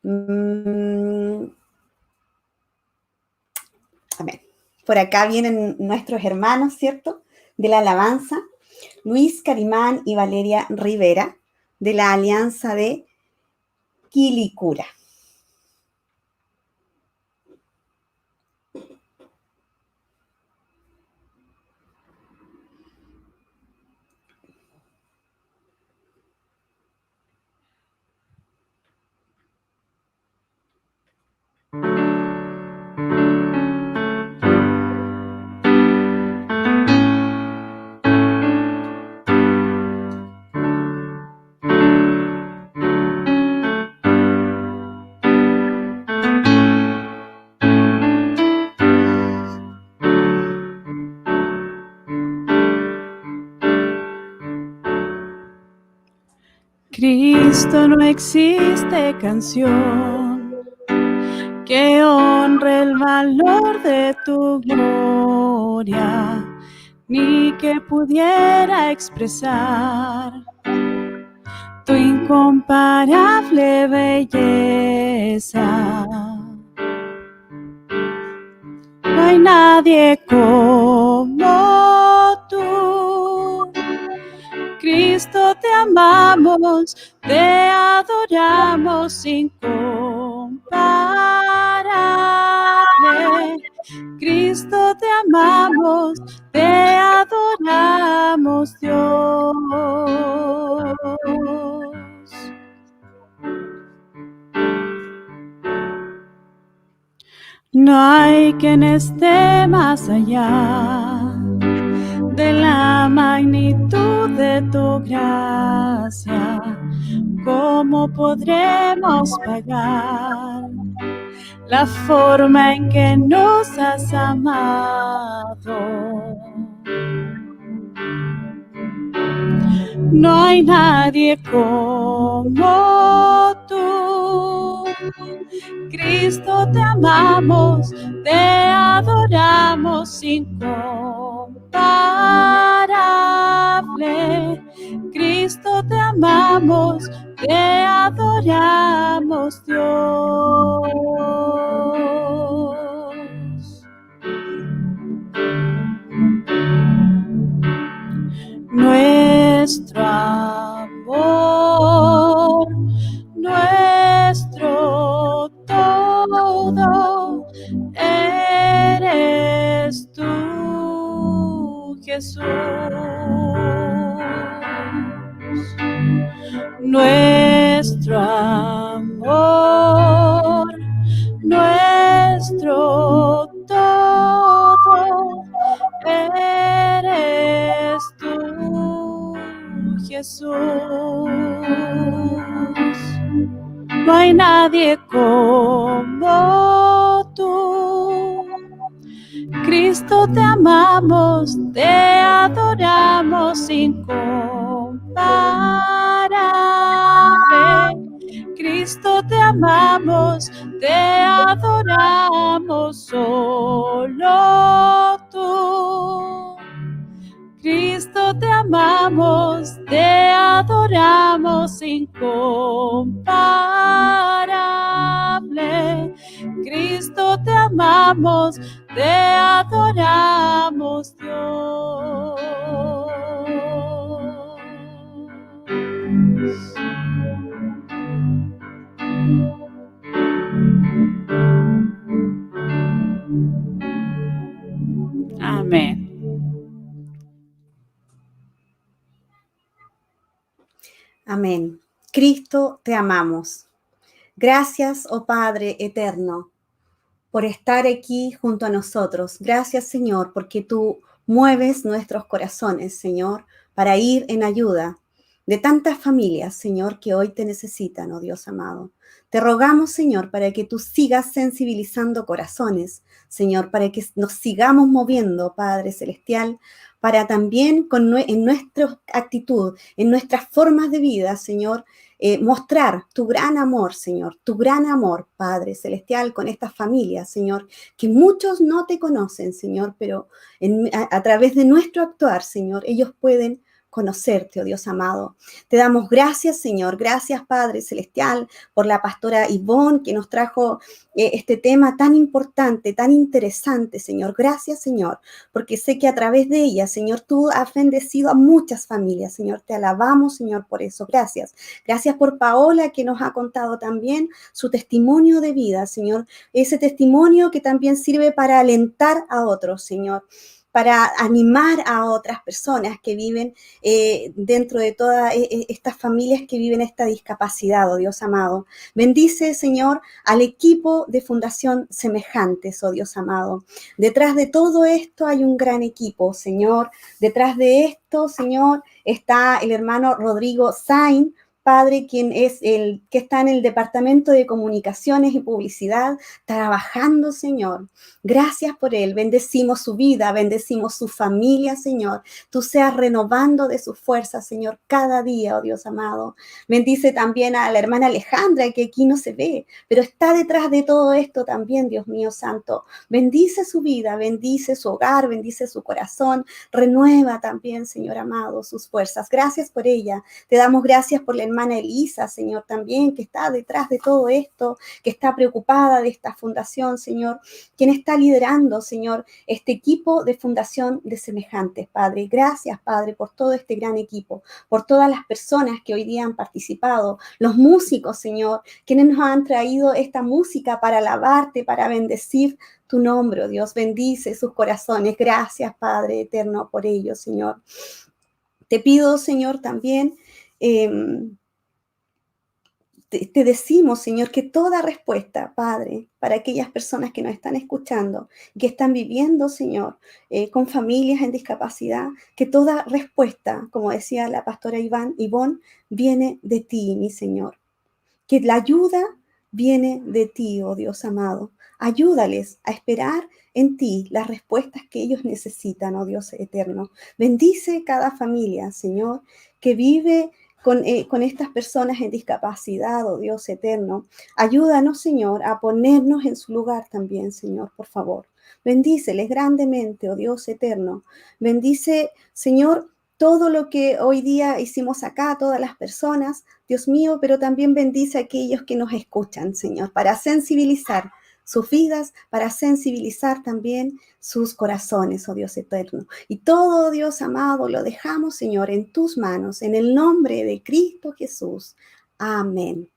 Amén. Por acá vienen nuestros hermanos, ¿cierto?, de la alabanza. Luis Carimán y Valeria Rivera, de la Alianza de Quilicura. Cristo, no existe canción que honre el valor de tu gloria, ni que pudiera expresar tu incomparable belleza. No hay nadie como tú. Cristo, te amamos, te adoramos incomparable. Cristo, te amamos, te adoramos, Dios. No hay quien esté más allá de la magnitud de tu gracia. ¿Cómo podremos pagar la forma en que nos has amado? No hay nadie como tú. Cristo, te amamos, te adoramos incomparable. Cristo, te amamos, te adoramos, Dios. Nuestro amor, nuestro todo, eres tú, Jesús. Nuestro amor, nuestro todo, eres tú, Jesús. No hay nadie como tú. Cristo, te amamos, te adoramos incomparable. Cristo, te amamos, te adoramos, solo tú. Cristo, te amamos, te adoramos incomparable. Cristo, te amamos, te adoramos, Dios. Amén. Amén. Cristo, te amamos. Gracias, oh Padre eterno, por estar aquí junto a nosotros. Gracias, Señor, porque tú mueves nuestros corazones, Señor, para ir en ayuda de tantas familias, Señor, que hoy te necesitan, oh Dios amado. Te rogamos, Señor, para que tú sigas sensibilizando corazones, Señor, para que nos sigamos moviendo, Padre Celestial, para también en nuestra actitud, en nuestras formas de vida, Señor, mostrar tu gran amor, Señor, tu gran amor, Padre Celestial, con estas familias, Señor, que muchos no te conocen, Señor, pero a través de nuestro actuar, Señor, ellos pueden conocerte, oh Dios amado. Te damos gracias, Señor. Gracias, Padre Celestial, por la pastora Ivonne que nos trajo este tema tan importante, tan interesante, Señor. Gracias, Señor, porque sé que a través de ella, Señor, tú has bendecido a muchas familias, Señor. Te alabamos, Señor, por eso. Gracias. Gracias por Paola, que nos ha contado también su testimonio de vida, Señor. Ese testimonio que también sirve para alentar a otros, Señor, para animar a otras personas que viven dentro de todas estas familias que viven esta discapacidad, oh Dios amado. Bendice, Señor, al equipo de Fundación Semejantes, oh Dios amado. Detrás de todo esto hay un gran equipo, Señor. Detrás de esto, Señor, está el hermano Rodrigo Sainz, Padre, quien es el que está en el Departamento de Comunicaciones y Publicidad, trabajando, Señor. Gracias por él. Bendecimos su vida, bendecimos su familia, Señor. Tú seas renovando de sus fuerzas, Señor, cada día, oh Dios amado. Bendice también a la hermana Alejandra, que aquí no se ve, pero está detrás de todo esto también, Dios mío santo. Bendice su vida, bendice su hogar, bendice su corazón. Renueva también, Señor amado, sus fuerzas. Gracias por ella. Te damos gracias por la hermana Elisa, Señor, también, que está detrás de todo esto, que está preocupada de esta fundación, Señor, quien está liderando, Señor, este equipo de Fundación de Semejantes, Padre. Gracias, Padre, por todo este gran equipo, por todas las personas que hoy día han participado, los músicos, Señor, quienes nos han traído esta música para alabarte, para bendecir tu nombre, oh Dios. Bendice sus corazones. Gracias, Padre eterno, por ello, Señor. Te pido, Señor, también te decimos, Señor, que toda respuesta, Padre, para aquellas personas que nos están escuchando, que están viviendo, Señor, con familias en discapacidad, que toda respuesta, como decía la pastora Ivonne, viene de ti, mi Señor. Que la ayuda viene de ti, oh Dios amado. Ayúdales a esperar en ti las respuestas que ellos necesitan, oh Dios eterno. Bendice cada familia, Señor, que vive con estas personas en discapacidad, oh Dios eterno. Ayúdanos, Señor, a ponernos en su lugar también, Señor, por favor. Bendíceles grandemente, oh Dios eterno. Bendice, Señor, todo lo que hoy día hicimos acá, todas las personas, Dios mío, pero también bendice a aquellos que nos escuchan, Señor, para sensibilizar sus vidas, para sensibilizar también sus corazones, oh Dios eterno. Y todo, Dios amado, lo dejamos, Señor, en tus manos, en el nombre de Cristo Jesús. Amén.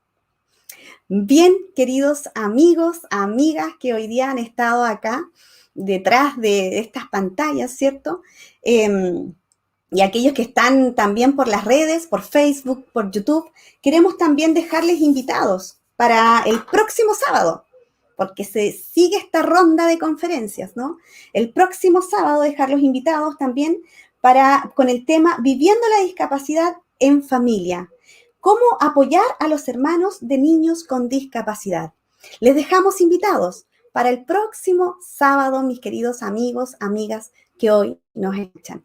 Bien, queridos amigos, amigas que hoy día han estado acá detrás de estas pantallas, ¿cierto? Y aquellos que están también por las redes, por Facebook, por YouTube, queremos también dejarles invitados para el próximo sábado, porque se sigue esta ronda de conferencias, ¿no? El próximo sábado dejarlos invitados también con el tema Viviendo la discapacidad en familia. ¿Cómo apoyar a los hermanos de niños con discapacidad? Les dejamos invitados para el próximo sábado, mis queridos amigos, amigas que hoy nos escuchan.